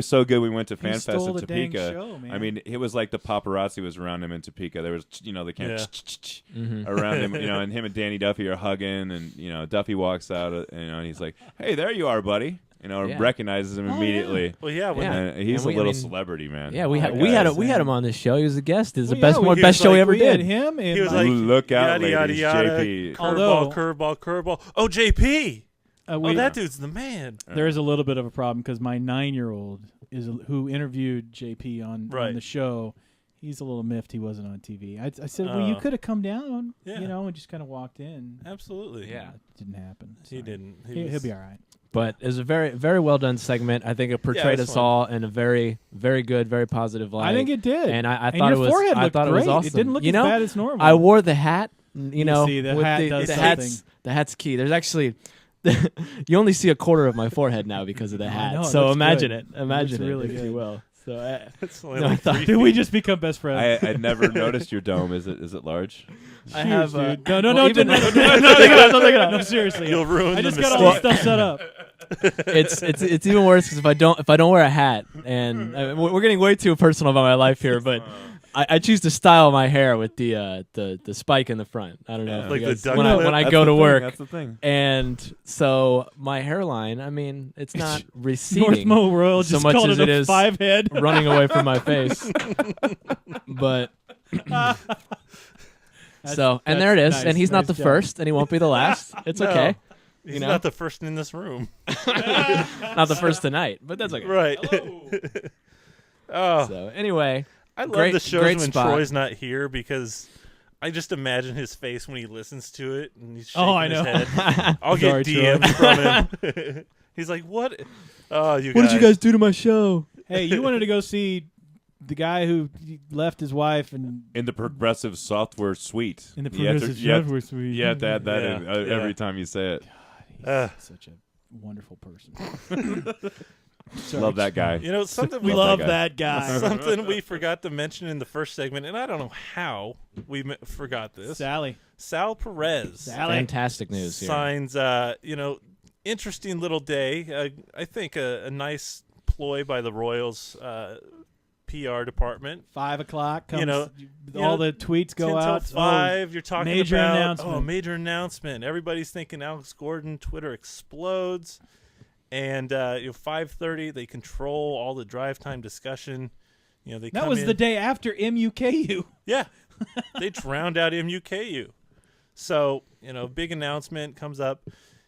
S9: so good. We went to
S5: He
S9: Fan Fest
S5: stole
S9: in
S5: the dang
S9: Topeka.
S5: show, man.
S9: I mean, it was like the paparazzi was around him in Topeka. There was, the camera
S6: Mhm.
S9: around him, and him and Danny Duffy are hugging, and Duffy walks out, and he's like, "Hey, there you are, buddy."
S6: Yeah.
S9: Recognizes him immediately.
S8: Well, yeah,
S9: and he's a little celebrity, man.
S6: Yeah, we
S9: That
S6: had
S9: guy.
S6: we had him on this show. He was a guest. It was the
S5: Well,
S6: best show we ever
S5: we had
S6: did.
S5: him. And
S8: He was
S5: Mike.
S8: like,
S9: Look out,
S8: yada,
S9: ladies,
S8: yada, yada,
S9: JP.
S5: Although-
S8: curveball. Oh, JP.
S5: We-
S8: that dude's the man.
S5: There is a little bit of a problem because my 9-year-old who interviewed JP on the show. He's a little miffed he wasn't on TV. I said, well, you could have come down, and just kind of walked in.
S8: Absolutely.
S5: Yeah, it didn't happen.
S8: He didn't.
S5: He'll be all right.
S6: But it was a very, very well done segment. I think it portrayed us all in a very, very good, very positive light.
S5: I think it did.
S6: And I
S5: And
S6: thought
S5: your
S6: it was.
S5: forehead
S6: I
S5: looked
S6: thought it was
S5: great. It
S6: awesome.
S5: didn't look as bad as normal.
S6: I wore the hat.
S5: You
S6: know,
S5: see, the
S6: with
S5: hat
S6: the,
S5: does
S6: the
S5: something.
S6: hat's the hat's key. There's actually. You only see a quarter of my forehead now because of the hat.
S5: know, it
S6: so
S5: looks
S6: imagine
S5: good.
S6: it. Imagine
S5: It looks
S6: it,
S5: really
S6: if you
S5: good.
S6: will. So
S8: That's
S6: no,
S8: only
S6: I
S8: like
S6: thought,
S8: 3
S5: Did we just become best friends?
S9: I never noticed your dome. Is it large?
S6: I have.
S5: No,
S6: well, even-
S5: don't take it up. No, seriously.
S8: You'll ruin
S5: I just
S8: the
S5: got all this
S8: mistake.
S5: stuff set up.
S6: It's even worse because if I don't wear a hat, and we're getting way too personal about my life here, but I choose to style my hair with the spike in the front. I don't know if
S8: Like
S6: you
S8: the
S6: guys-
S8: duck
S6: when
S8: clip?
S6: I
S9: That's
S6: go
S9: the
S6: to
S9: thing,
S6: work.
S9: that's the thing.
S6: And so my hairline, I mean, it's not receding
S5: North Mo Royal
S6: so
S5: just
S6: much
S5: called
S6: as
S5: it
S6: it
S5: a
S6: is
S5: 5-head.
S6: running away from my face. But so and there it is,
S5: nice,
S6: and he's not
S5: nice
S6: the
S5: job.
S6: first, and he won't be the last. It's
S8: No.
S6: okay.
S8: He's not the first in this room.
S6: Not the first tonight, but that's okay.
S8: Right. Oh.
S6: So anyway,
S8: I love
S6: great,
S8: the shows
S6: great
S8: when
S6: spot.
S8: Troy's not here because I just imagine his face when he listens to it and he's shaking
S5: I
S8: his
S5: know.
S8: head. I'll
S5: Sorry,
S8: get DMs from him. He's like, "What? Oh,
S6: What did you guys do to my show?
S5: Hey, you wanted to go see the guy who left his wife and
S9: In the progressive software suite.
S5: In the
S9: You have to-
S5: progressive
S9: you have-
S5: software suite.
S9: You have to add that in
S8: Yeah,
S9: every
S8: yeah.
S9: time you say it.
S5: such a wonderful person. Sorry,
S9: Love that guy.
S8: You know, something
S5: we
S8: we
S5: love that guy.
S8: Something we forgot to mention in the first segment, and I don't know how we forgot this. Sal Perez.
S6: Fantastic news here.
S8: Signs, interesting little day. I think a nice ploy by the Royals PR department.
S5: 5 o'clock comes.
S8: You
S5: all
S8: know,
S5: the tweets
S8: 10
S5: go
S8: till
S5: out.
S8: 5. You're talking
S5: major
S8: about
S5: announcement.
S8: major announcement. Everybody's thinking Alex Gordon. Twitter explodes. And 5:30, they control all the drive time discussion. They
S5: That
S8: come
S5: was
S8: in.
S5: the day after MUKU.
S8: Yeah, they drowned out MUKU. So big announcement comes up.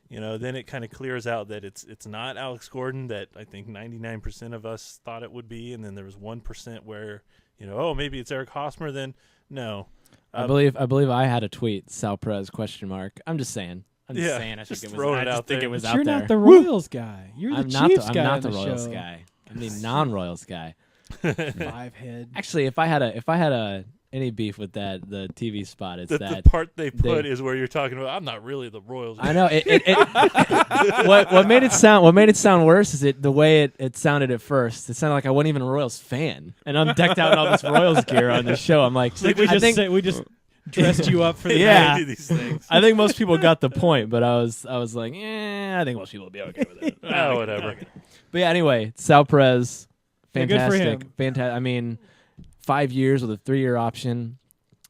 S8: Then it kind of clears out that it's not Alex Gordon that I think 99% of us thought it would be, and then there was 1% where maybe it's Eric Hosmer. Then no,
S6: I believe I had a tweet. Sal Perez ? I'm just saying. I'm just
S8: Yeah,
S6: saying. I
S8: just
S6: think it was.
S8: throwing
S6: I
S8: it
S6: just
S8: out
S6: think
S8: there.
S6: it was
S5: But
S6: out
S5: you're
S6: there.
S5: not the Royals guy. You're
S6: I'm
S5: the
S6: not
S5: Chiefs
S6: the,
S5: guy.
S6: I'm not
S5: on
S6: the
S5: the
S6: Royals
S5: show.
S6: guy. I'm the non-Royals guy.
S5: 5-head.
S6: Actually, if I had any beef with the TV spot, it's
S8: the
S6: that
S8: part they put is where you're talking about. I'm not really the Royals.
S6: I know what made it sound worse is the way it sounded at first. It sounded like I wasn't even a Royals fan, and I'm decked out in all this Royals gear on the show. I'm like,
S5: we just dressed you up for the
S6: yeah.
S5: night to do these things.
S6: I think most people got the point, but I was like, I think most people will be okay with it.
S8: Oh, whatever.
S6: But yeah, anyway, Sal Perez,
S5: Yeah, good for
S6: fantastic,
S5: him.
S6: fantastic. I mean, 5 years with a 3-year option,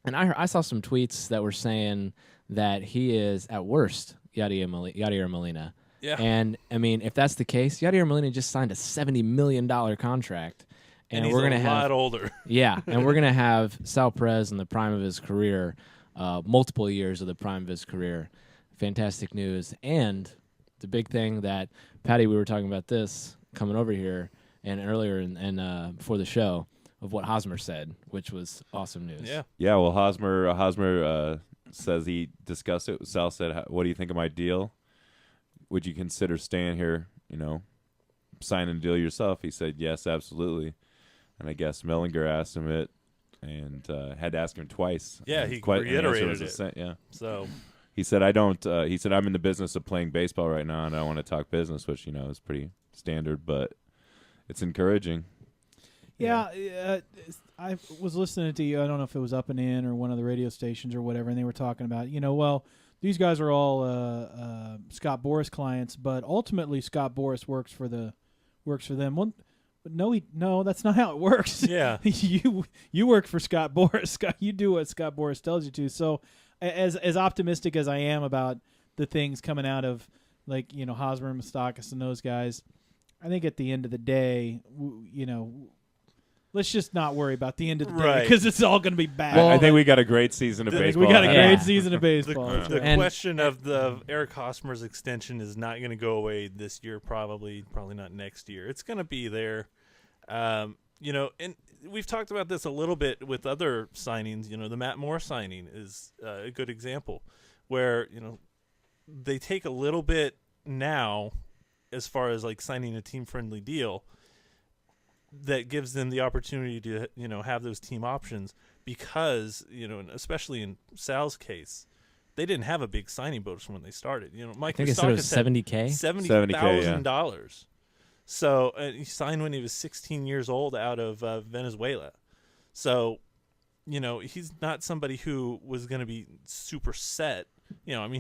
S6: and I saw some tweets that were saying that he is at worst Yadier Molina.
S8: Yeah.
S6: And I mean, if that's the case, Yadier Molina just signed a $70 million contract.
S8: And he's
S6: we're gonna
S8: a
S6: have
S8: lot older.
S6: Yeah, and we're gonna have Sal Perez in the prime of his career, multiple years of the prime of his career. Fantastic news, and the big thing that Paddy, we were talking about this coming over here and earlier and before the show of what Hosmer said, which was awesome news.
S8: Yeah.
S9: Yeah, well, Hosmer says he discussed it. Sal said, "What do you think of my deal? Would you consider staying here? Signing a deal yourself?" He said, "Yes, absolutely." And I guess Mellinger asked him it, and had to ask him twice.
S8: Yeah,
S9: And
S8: he
S9: and the answer
S8: reiterated
S9: was the
S8: it.
S9: same, yeah.
S8: So
S9: he said, "I don't." He said, "I'm in the business of playing baseball right now, and I don't want to talk business," which is pretty standard, but it's encouraging.
S5: Yeah, I was listening to you. I don't know if it was Up and In or one of the radio stations or whatever, and they were talking about, these guys are all Scott Boras clients, but ultimately Scott Boras works for them. Well, no, that's not how it works.
S8: Yeah,
S5: you work for Scott Boras. Scott, you do what Scott Boras tells you to. So, as optimistic as I am about the things coming out of Hosmer, Moustakis, and those guys, I think at the end of the day, let's just not worry about the end of the day because it's all going to be bad.
S9: Well, I think we got a great season of baseball.
S5: We got a great season of baseball.
S8: The question of the Eric Hosmer's extension is not going to go away this year, probably not next year. It's going to be there. And we've talked about this a little bit with other signings. The Matt Moore signing is a good example where, they take a little bit now as far as signing a team-friendly deal that gives them the opportunity to, have those team options because, especially in Sal's case, they didn't have a big signing bonus when they started. Mike
S6: I think it was $70K?
S8: $70,000. So he signed when he was 16 years old out of Venezuela. So, he's not somebody who was going to be super set. He's going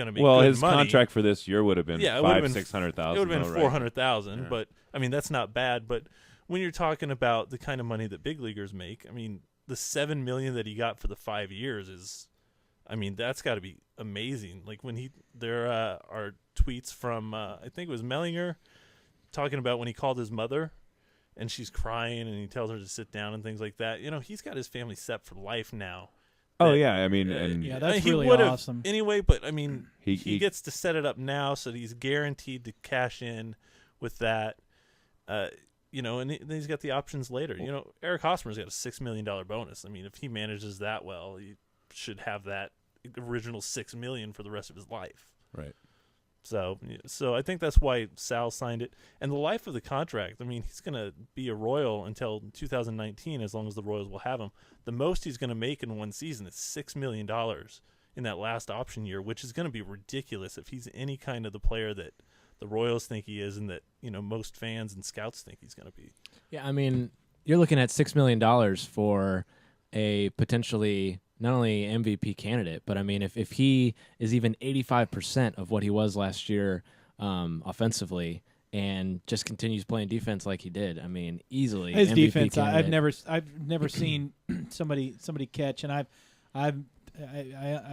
S8: to make good
S9: his
S8: money.
S9: contract for this year would have been $600,000.
S8: It would have been $400,000, but that's not bad. But when you're talking about the kind of money that big leaguers make, the $7 million that he got for the 5 years is, that's got to be amazing. There are tweets from I think it was Mellinger talking about when he called his mother, and she's crying, and he tells her to sit down and things like that. He's got his family set for life now.
S9: Oh yeah,
S5: that's really awesome.
S8: Anyway, but he gets to set it up now, so that he's guaranteed to cash in with that. And then he's got the options later. Eric Hosmer's got a $6 million bonus. If he manages that well, he should have that original $6 million for the rest of his life.
S9: Right.
S8: So I think that's why Sal signed it. And the life of the contract, he's going to be a Royal until 2019 as long as the Royals will have him. The most he's going to make in one season is $6 million in that last option year, which is going to be ridiculous if he's any kind of the player that the Royals think he is and that, most fans and scouts think he's going to be.
S6: Yeah, you're looking at $6 million for a potentially not only MVP candidate, but if he is even 85% of what he was last year offensively and just continues playing defense like he did, easily
S5: his
S6: MVP
S5: defense.
S6: candidate.
S5: I've never seen somebody catch, and I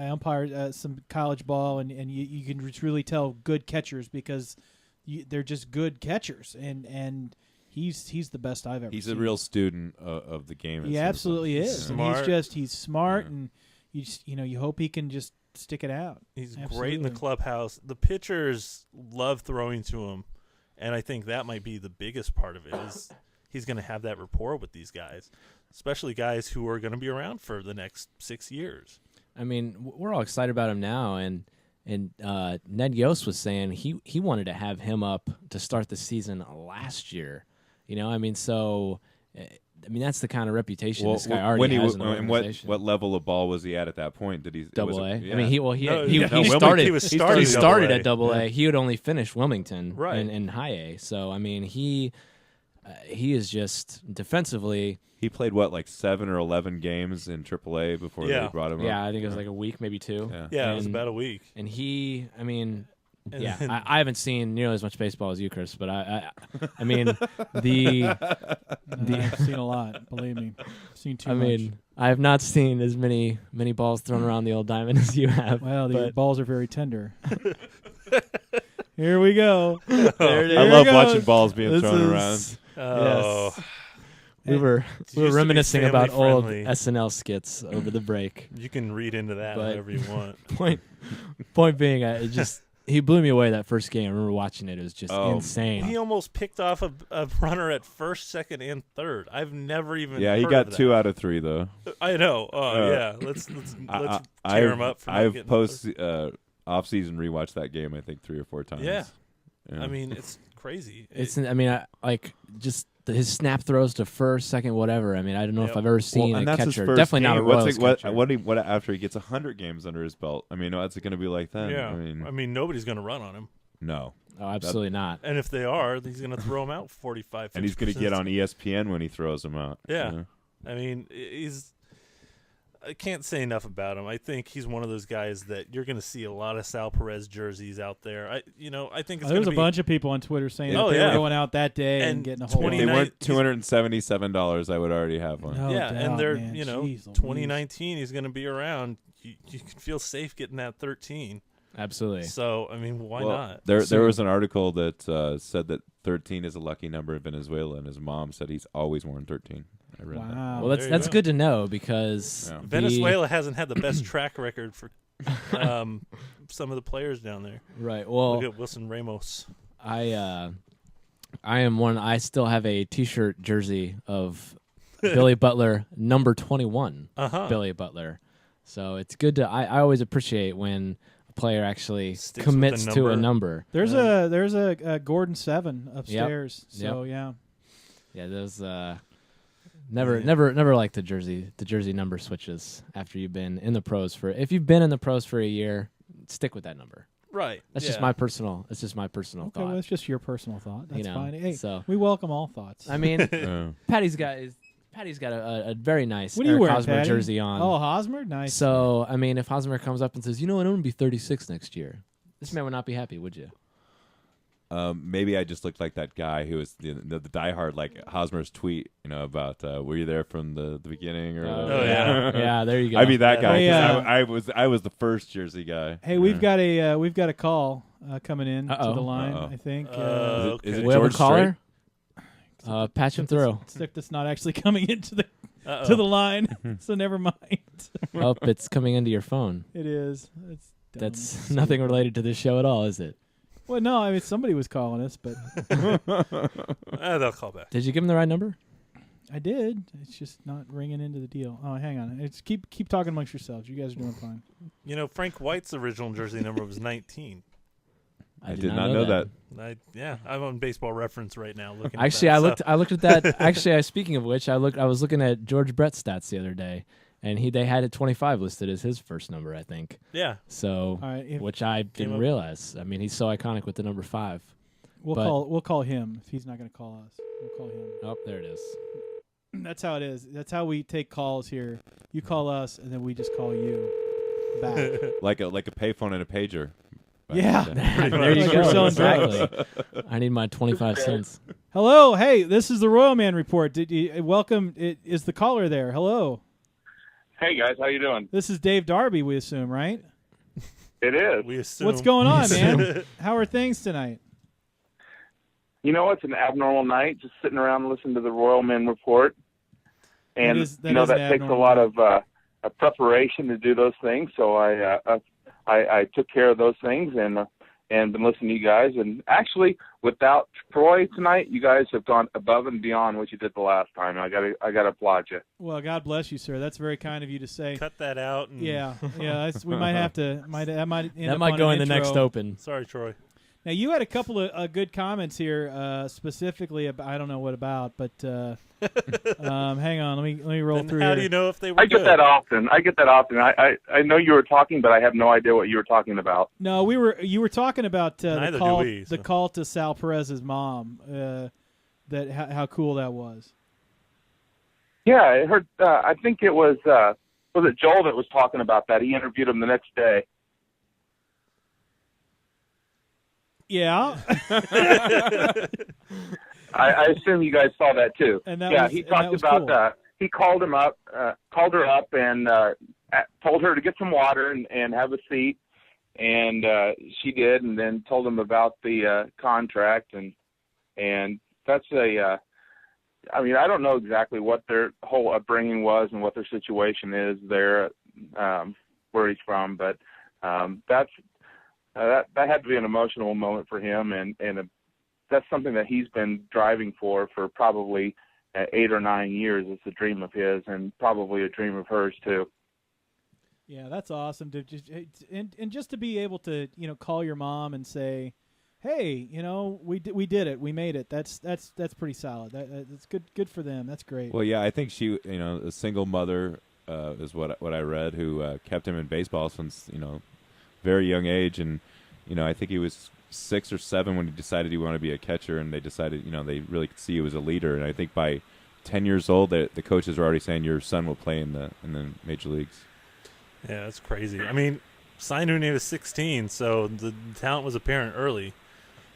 S5: umpired some college ball, and you can really tell good catchers because they're just good catchers, and he's the best I've ever seen.
S9: He's a real student of the game.
S5: He absolutely is.
S8: Smart.
S5: And he's smart, and you hope he can just stick it out.
S8: He's great in the clubhouse. The pitchers love throwing to him, and I think that might be the biggest part of it is he's going to have that rapport with these guys, especially guys who are going to be around for the next 6 years.
S6: We're all excited about him now, and Ned Yost was saying he wanted to have him up to start the season last year. So that's the kind of reputation this guy already has in the organization.
S9: What level of ball was he at that point? Did he
S6: Double A?
S9: Yeah.
S6: He started at Double A.
S8: Yeah.
S6: He would only finish Wilmington
S8: right.
S6: in High A. So he is just defensively.
S9: He played 7 or 11 games in AAA before they brought him up.
S6: Yeah, I think it was a week, maybe 2.
S8: Yeah, it was about a week.
S6: And I haven't seen nearly as much baseball as you, Chris, but
S5: I've seen a lot. Believe me, I've seen too much.
S6: I have not seen as many balls thrown around the old diamond as you have.
S5: Well, the balls are very tender. Here we go.
S9: I love watching balls being thrown around.
S8: Oh.
S6: Yes. We were reminiscing about old SNL skits over the break.
S8: You can read into that however you want.
S6: Point being, he blew me away that first game. I remember watching it. It was just insane.
S8: He almost picked off a runner at first, second, and third. I've never even
S9: Yeah, he
S8: heard
S9: got
S8: of that.
S9: 2 out of 3, though.
S8: I know. Yeah. Let's tear him up.
S9: I've off-season rewatched that game, I think, 3 or 4 times.
S8: Yeah. It's crazy.
S6: Just his snap throws to first, second, whatever. I don't know if I've ever seen a catcher. Definitely not a Royals catcher.
S9: What after he gets 100 games under his belt? What's it going to be like then?
S8: Yeah. Nobody's going to run on him.
S9: No.
S6: Oh, absolutely not.
S8: And if they are, he's going to throw him out 45, 50%.
S9: And he's going to get on ESPN when he throws him out.
S8: Yeah. He's I can't say enough about him. I think he's one of those guys that you're going to see a lot of Sal Perez jerseys out there. I think it's
S5: There's a bunch of people on Twitter saying that they were going out that day and getting a whole.
S9: If they weren't $277, I would already have one.
S5: No doubt,
S8: and they're
S5: man.
S8: 2019. He's going to be around. You can feel safe getting that 13.
S6: Absolutely.
S8: So I mean, why not?
S9: There was an article that said that 13 is a lucky number in Venezuela, and his mom said he's always worn 13. I read that.
S6: Well, that's good to know because
S8: Venezuela hasn't had the best track record for some of the players down there.
S6: Right. Well,
S8: look at Wilson Ramos.
S6: I am one. I still have a T-shirt jersey of Billy Butler, number 21. Billy Butler. So it's good to. I always appreciate when a player actually commits to a number.
S5: There's a Gordon 7 upstairs.
S6: Yep.
S5: So yeah.
S6: Yeah, those. Never like the jersey number switches after you've been in the pros for. If you've been in the pros for a year, stick with that number.
S8: Right.
S6: That's just my personal. It's just my personal
S5: Okay,
S6: thought.
S5: well, it's just your personal thought. That's fine. Hey,
S6: so
S5: we welcome all thoughts.
S6: I mean, Paddy's got a very nice
S5: what are you
S6: Eric
S5: wearing,
S6: Hosmer
S5: Paddy?
S6: jersey on.
S5: Oh, Hosmer, nice.
S6: So I mean, if Hosmer comes up and says, "You know what, I'm gonna be 36 next year," this man would not be happy, would you?
S9: Maybe I just looked like that guy who was the diehard, like Hosmer's tweet, about were you there from the beginning or?
S6: Yeah, there you go.
S9: I'd be that guy.
S5: Hey,
S9: 'Cause I was the first Jersey guy.
S5: Hey, we've got a call coming in to
S6: Uh-oh.
S5: the line. I think.
S9: Is it
S6: we have a
S9: George
S6: caller? Patch him through.
S5: Stick that's not actually coming into the to the line, so never mind.
S6: Oh, it's coming into your phone.
S5: It is.
S6: That's nothing related to this show at all, is it?
S5: Well, no, I mean somebody was calling us, but
S8: they'll call back.
S6: Did you give him the right number?
S5: I did. It's just not ringing into the deal. Oh, hang on. It's keep talking amongst yourselves. You guys are doing fine.
S8: Frank White's original jersey number was 19.
S9: I did not know that.
S8: I'm on Baseball Reference right now looking.
S6: Actually,
S8: at
S6: I
S8: that,
S6: looked at that. Actually, speaking of which, I was looking at George Brett's stats the other day, and they had it 25 listed as his first number, I think.
S8: Yeah.
S6: So, which I didn't realize. I mean, he's so iconic with the number 5.
S5: We'll call him if he's not going to call us. We'll call him.
S6: Oh, there it is.
S5: That's how it is. That's how we take calls here. You call us, and then we just call you back.
S9: like a payphone and a pager.
S5: Yeah.
S6: There you go. Exactly. I need my 25 cents.
S5: Hello. Hey, this is the Royalman Report. Welcome. Is the caller there? Hello.
S14: Hey guys, how you doing?
S5: This is Dave Darby, we assume, right?
S14: It is.
S8: We assume.
S5: What's going on, man? How are things tonight?
S14: You know, it's an abnormal night, just sitting around listening to the Royalman Report. And that takes a lot of preparation to do those things. So I took care of those things and been listening to you guys. And actually, without Troy tonight, you guys have gone above and beyond what you did the last time. I gotta applaud you.
S5: Well, God bless you, sir. That's very kind of you to say.
S8: Cut that out. And
S5: Yeah. We might have to. That
S6: might go in the next open.
S8: Sorry, Troy.
S5: Now you had a couple of good comments here, specifically about I don't know what about, but hang on, let me roll through.
S8: How
S5: here.
S8: do you know if they were?
S14: I get that often. I know you were talking, but I have no idea what you were talking about.
S5: No, you were talking about
S8: Neither do we,
S5: the call to Sal Perez's mom. How cool that was.
S14: Yeah, I heard. I think it was it Joel that was talking about that? He interviewed him the next day.
S5: Yeah.
S14: I assume you guys saw that too. He talked about
S5: cool.
S14: He called her up, and told her to get some water and have a seat, and she did, and then told him about the contract, and that's I mean, I don't know exactly what their whole upbringing was and what their situation is there, where he's from, but that had to be an emotional moment for him, and that's something that he's been driving for probably 8 or 9 years. It's a dream of his, and probably a dream of hers too.
S5: Yeah, that's awesome. And just to be able to call your mom and say, hey, we did it, we made it. That's pretty solid. That's good for them. That's great.
S9: Well, yeah, I think she, a single mother is what I read, who kept him in baseball since very young age, and I think he was 6 or 7 when he decided he wanted to be a catcher, and they decided they really could see he was a leader, and I think by 10 years old, the coaches are already saying your son will play in the major leagues.
S8: Yeah, that's crazy. I mean, signed when he was 16, so the talent was apparent early.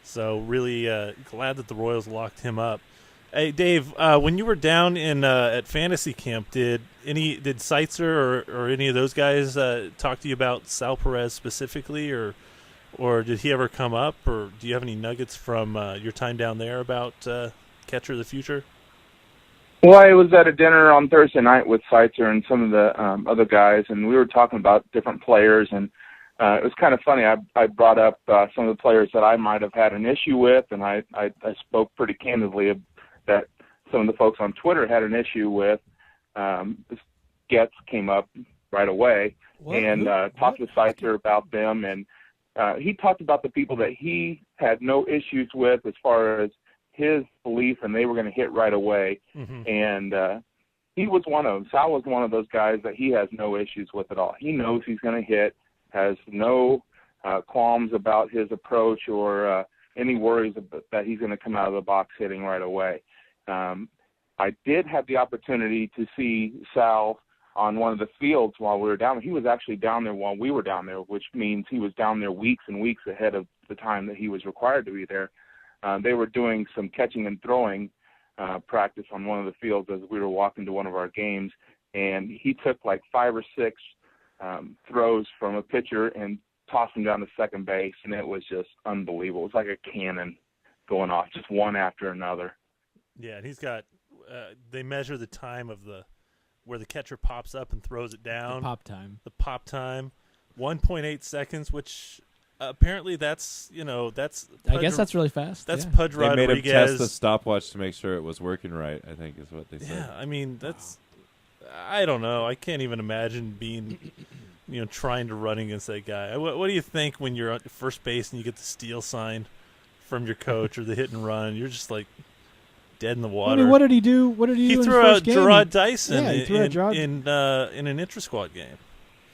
S8: So really glad that the Royals locked him up. Hey, Dave, when you were down in at fantasy camp, did Seitzer or any of those guys talk to you about Sal Perez specifically, or did he ever come up, or do you have any nuggets from your time down there about catcher of the future?
S18: Well, I was at a dinner on Thursday night with Seitzer and some of the other guys, and we were talking about different players, and it was kind of funny. I brought up some of the players that I might have had an issue with, and I spoke pretty candidly that some of the folks on Twitter had an issue with. Getz came up right away and talked with Seitzer about them, and he talked about the people that he had no issues with as far as his belief, and they were going to hit right away.
S8: Mm-hmm.
S18: And he was one of them. Sal was one of those guys that he has no issues with at all. He knows he's going to hit, has no qualms about his approach or any worries that he's going to come out of the box hitting right away. I did have the opportunity to see Sal on one of the fields while we were down there. He was actually down there while we were down there, which means he was down there weeks and weeks ahead of the time that he was required to be there. They were doing some catching and throwing practice on one of the fields as we were walking to one of our games, and he took like 5 or 6 throws from a pitcher and tossed them down to second base, and it was just unbelievable. It was like a cannon going off, just one after another.
S8: Yeah, and he's got they measure the time of where the catcher pops up and throws it down.
S19: The pop time.
S8: 1.8 seconds, which apparently that's
S19: I guess that's really fast.
S8: That's
S19: yeah.
S8: Pudge
S9: They
S8: Rodriguez.
S9: made him test the stopwatch to make sure it was working right, I think is what they said.
S8: Yeah, I mean, that's I don't know. I can't even imagine being trying to run against that guy. What do you think when you're at first base and you get the steal sign from your coach or the hit and run? You're just like dead in the water.
S5: I mean, what did he do?
S8: He
S5: in
S8: threw
S5: his
S8: out
S5: first game?
S8: Gerard Dyson
S5: in
S8: an intra-squad game.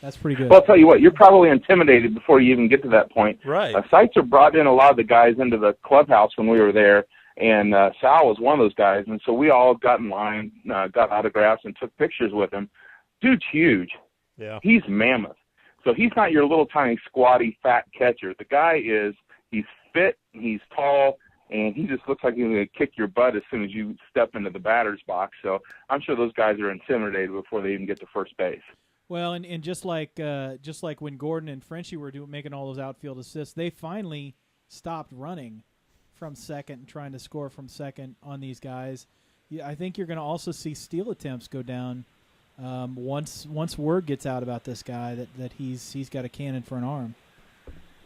S5: That's pretty good.
S18: Well, I'll tell you what, you're probably intimidated before you even get to that point.
S8: Right.
S18: Seitzer brought in a lot of the guys into the clubhouse when we were there, and Sal was one of those guys. And so we all got in line, got autographs, and took pictures with him. Dude's huge.
S8: Yeah.
S18: He's mammoth. So he's not your little tiny squatty fat catcher. The guy he's fit, he's tall, and he just looks like he's going to kick your butt as soon as you step into the batter's box. So I'm sure those guys are intimidated before they even get to first base.
S5: Well, and just like when Gordon and Frenchie were making all those outfield assists, they finally stopped running from second and trying to score from second on these guys. Yeah, I think you're going to also see steal attempts go down once word gets out about this guy that he's got a cannon for an arm.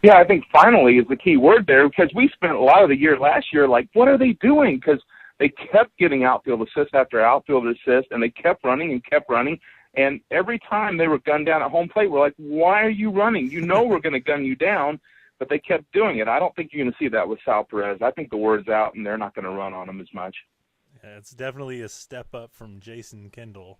S18: Yeah, I think finally is the key word there, because we spent a lot of the year last year like, what are they doing? Because they kept getting outfield assist after outfield assist, and they kept running and kept running. And every time they were gunned down at home plate, we're like, why are you running? You know we're going to gun you down, but they kept doing it. I don't think you're going to see that with Sal Perez. I think the word's out, and they're not going to run on him as much.
S8: Yeah, it's definitely a step up from Jason Kendall.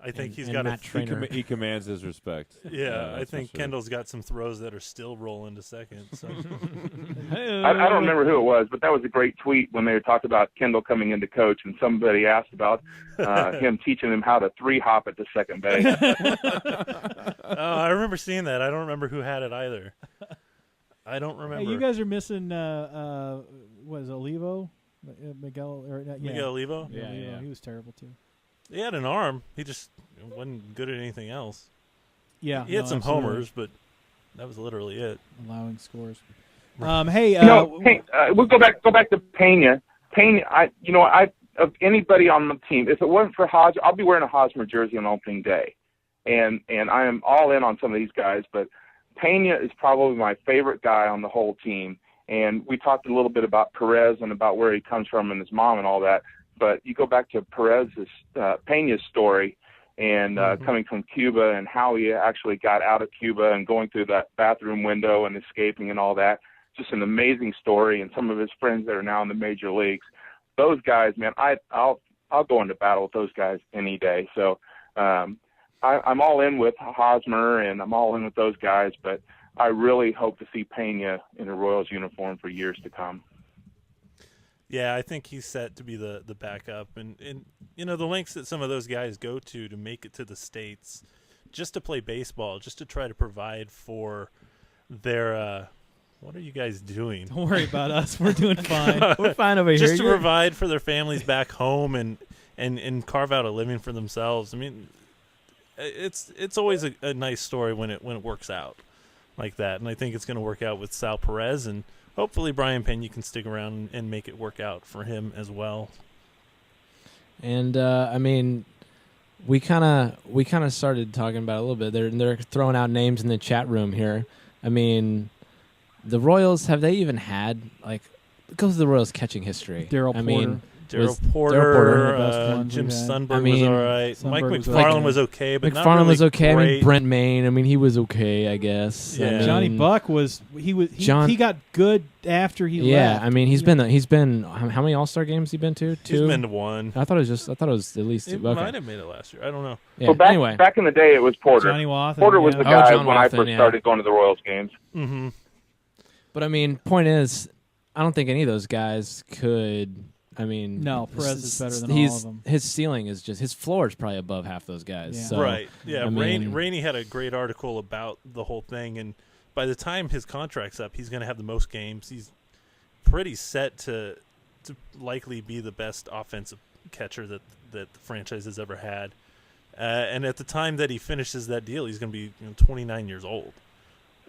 S8: I think he's
S19: and
S8: got
S9: He commands his respect.
S8: Yeah, I think
S9: sure.
S8: Kendall's got some throws that are still rolling to second. So.
S18: I don't remember who it was, but that was a great tweet when they talked about Kendall coming into coach, and somebody asked about him teaching him how to 3-hop at the second base.
S8: I remember seeing that. I don't remember who had it either. I don't remember.
S5: Hey, you guys are missing what is it, Olivo? Miguel
S8: Olivo?
S5: Yeah,
S8: Olivo.
S5: He was terrible too.
S8: He had an arm. He just wasn't good at anything else.
S5: Yeah,
S8: he had some
S5: absolutely.
S8: homers, but that was literally it.
S5: Allowing scores.
S18: Hey, we'll go back to Pena. Pena, of anybody on the team, if it wasn't for Hodge, I'll be wearing a Hosmer jersey on opening day, and I am all in on some of these guys. But Pena is probably my favorite guy on the whole team. And we talked a little bit about Perez and about where he comes from and his mom and all that. But you go back to Pena's story and coming from Cuba and how he actually got out of Cuba and going through that bathroom window and escaping and all that. Just an amazing story, and some of his friends that are now in the major leagues. Those guys, man, I'll go into battle with those guys any day. So I'm all in with Hosmer, and I'm all in with those guys, but I really hope to see Pena in a Royals uniform for years to come.
S8: Yeah, I think he's set to be the backup, and the lengths that some of those guys go to make it to the States, just to play baseball, just to try to provide for their. What are you guys doing?
S5: Don't worry about us. We're doing fine.
S6: We're fine over here.
S8: Just to provide for their families back home and carve out a living for themselves. I mean, it's always a nice story when it works out like that, and I think it's going to work out with Sal Perez, and hopefully Brian Pena can stick around and make it work out for him as well.
S6: And I mean, we kind of started talking about it a little bit. They're throwing out names in the chat room here. I mean, the Royals, have they even had go through the Royals catching history?
S5: Daryl Porter.
S8: Daryl Porter, Jim
S5: we've had.
S8: Sundberg was all right.
S5: Sundberg
S8: Mike
S5: was
S8: McFarland
S5: okay.
S8: was okay, but not
S6: McFarland
S8: really
S6: was okay.
S8: great.
S6: I mean, Brent Maine. I mean, he was okay, I guess.
S8: Yeah.
S6: I mean,
S5: Johnny Buck he got good after he left.
S6: I mean, he's been how many All-Star games he been to? 2?
S8: He's been to 1.
S6: I thought it was at least 2.
S8: It might have made it last year. I don't know.
S6: Yeah.
S18: Well,
S6: Anyway,
S18: back in the day, it was Porter.
S5: Johnny Wathen,
S18: Porter was the guy
S6: John
S18: when I
S6: Wathen,
S18: first started going to the Royals games.
S8: Mm-hmm.
S6: but I mean, point is, I don't think any of those guys could. I mean,
S5: No, Perez is better than all of them.
S6: His ceiling is just his floor is probably above half those guys.
S5: Yeah.
S6: So,
S8: Right. Yeah.
S6: I mean,
S8: Rainey had a great article about the whole thing, and by the time his contract's up, he's going to have the most games. He's pretty set to likely be the best offensive catcher that the franchise has ever had. And at the time that he finishes that deal, he's going to be 29 years old,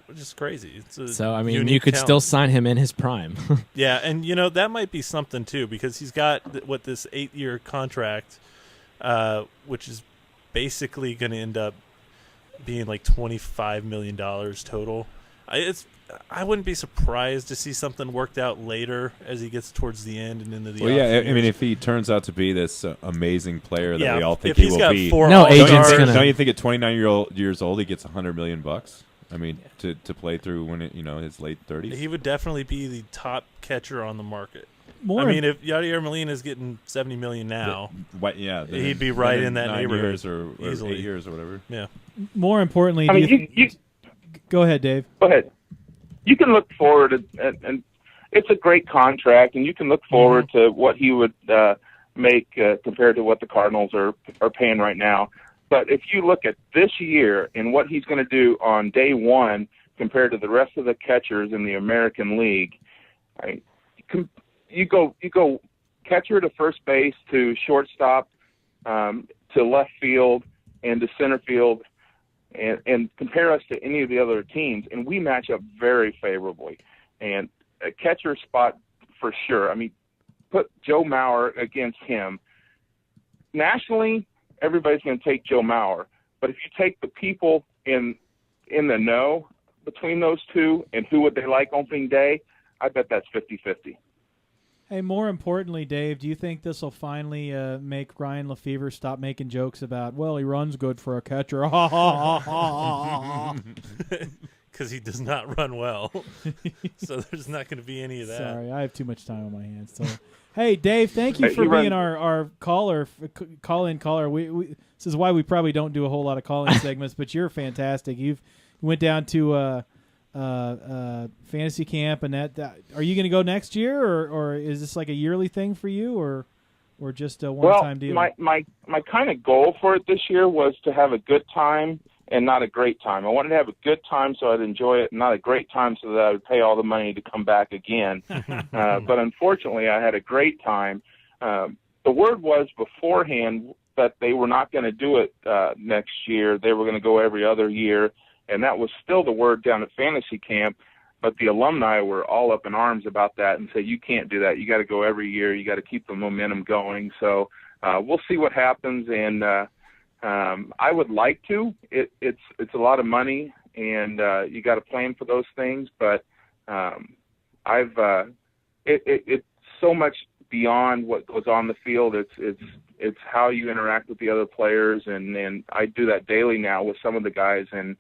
S8: which is crazy.
S6: So I mean,
S8: unique
S6: you could
S8: talent.
S6: still sign him in his prime.
S8: Yeah, and that might be something too, because he's got this 8-year contract, which is basically going to end up being like $25 million total. I wouldn't be surprised to see something worked out later as he gets towards the end and into the.
S9: Well, yeah,
S8: off
S9: I mean,
S8: years.
S9: if he turns out to be this amazing player that
S8: Yeah,
S9: we all
S8: if
S9: think he
S8: he's
S9: will
S8: got
S9: be,
S8: 4
S6: No, agent's
S8: All-Stars-
S6: gonna-
S9: don't you think at 29 years old he gets $100 million? I mean, to play through when his late 30s.
S8: He would definitely be the top catcher on the market.
S5: More
S8: I mean, if Yadier Molina is getting $70 million now,
S9: then
S8: he'd be right in that
S9: 9
S8: neighborhood
S9: years or
S8: easily.
S9: 8 years or whatever.
S8: Yeah.
S5: More importantly,
S18: I mean,
S5: go ahead, Dave.
S18: Go ahead. You can look forward, and it's a great contract, and you can look forward to what he would make compared to what the Cardinals are paying right now. But if you look at this year and what he's going to do on day one compared to the rest of the catchers in the American League, you go catcher to first base to shortstop to left field and to center field. And compare us to any of the other teams, and we match up very favorably. And a catcher spot for sure. I mean, put Joe Mauer against him. Nationally, everybody's going to take Joe Mauer. But if you take the people in the know between those two and who would they like opening day, I bet that's 50-50.
S5: Hey, more importantly, Dave, do you think this will finally make Ryan Lefevre stop making jokes about, well, he runs good for a catcher? Ha, ha, ha, ha, ha.
S8: Because he does not run well. So there's not going to be any of that.
S5: Sorry, I have too much time on my hands. So, hey, Dave, thank you for being our call-in caller. We this is why we probably don't do a whole lot of call-in segments, but you're fantastic. You went down to fantasy camp, and that are you going to go next year, or is this like a yearly thing for you, or just a one-time deal?
S18: My kind of goal for it this year was to have a good time and not a great time. I wanted to have a good time so I'd enjoy it, and not a great time so that I would pay all the money to come back again. But unfortunately, I had a great time. The word was beforehand that they were not going to do it next year. They were going to go every other year, and that was still the word down at fantasy camp. But the alumni were all up in arms about that and said, you can't do that. You got to go every year. You got to keep the momentum going. So we'll see what happens. And I would like to. It's a lot of money, and you got to plan for those things. But it's so much beyond what goes on the field. It's how you interact with the other players, and I do that daily now with some of the guys, and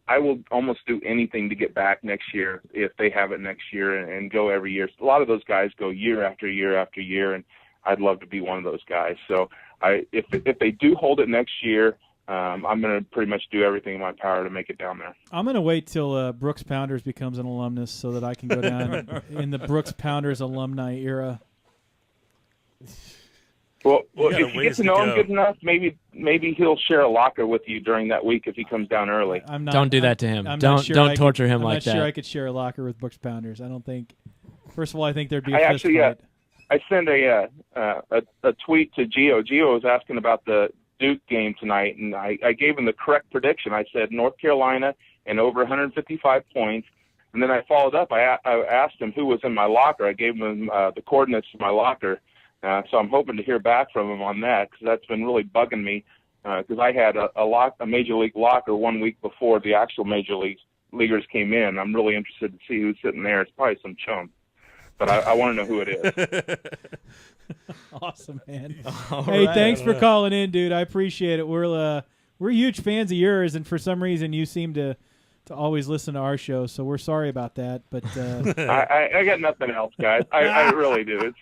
S18: I will almost do anything to get back next year if they have it next year and go every year. A lot of those guys go year after year after year, and I'd love to be one of those guys. So if they do hold it next year, I'm going to pretty much do everything in my power to make it down there.
S5: I'm going to wait till Brooks Pounders becomes an alumnus so that I can go down in the Brooks Pounders alumni era.
S18: Well, if you get to know him good enough, maybe he'll share a locker with you during that week if he comes down early.
S6: Don't do that to him. Don't torture him like that.
S5: I'm not sure I could share a locker with Brooks Pounders. I don't think. First of all, I think there'd be a fist
S18: actually,
S5: fight.
S18: I sent a tweet to Gio. Gio was asking about the Duke game tonight, and I gave him the correct prediction. I said North Carolina and over 155 points. And then I followed up. I asked him who was in my locker. I gave him the coordinates of my locker. So I'm hoping to hear back from him on that because that's been really bugging me because I had a major league locker 1 week before the actual major leaguers came in. I'm really interested to see who's sitting there. It's probably some chump, but I want to know who it is.
S5: Awesome, man.
S6: All
S5: hey,
S6: right.
S5: thanks for calling in, dude. I appreciate it. We're huge fans of yours, and for some reason you seem to always listen to our show, so we're sorry about that. But
S18: I got nothing else, guys. I really do.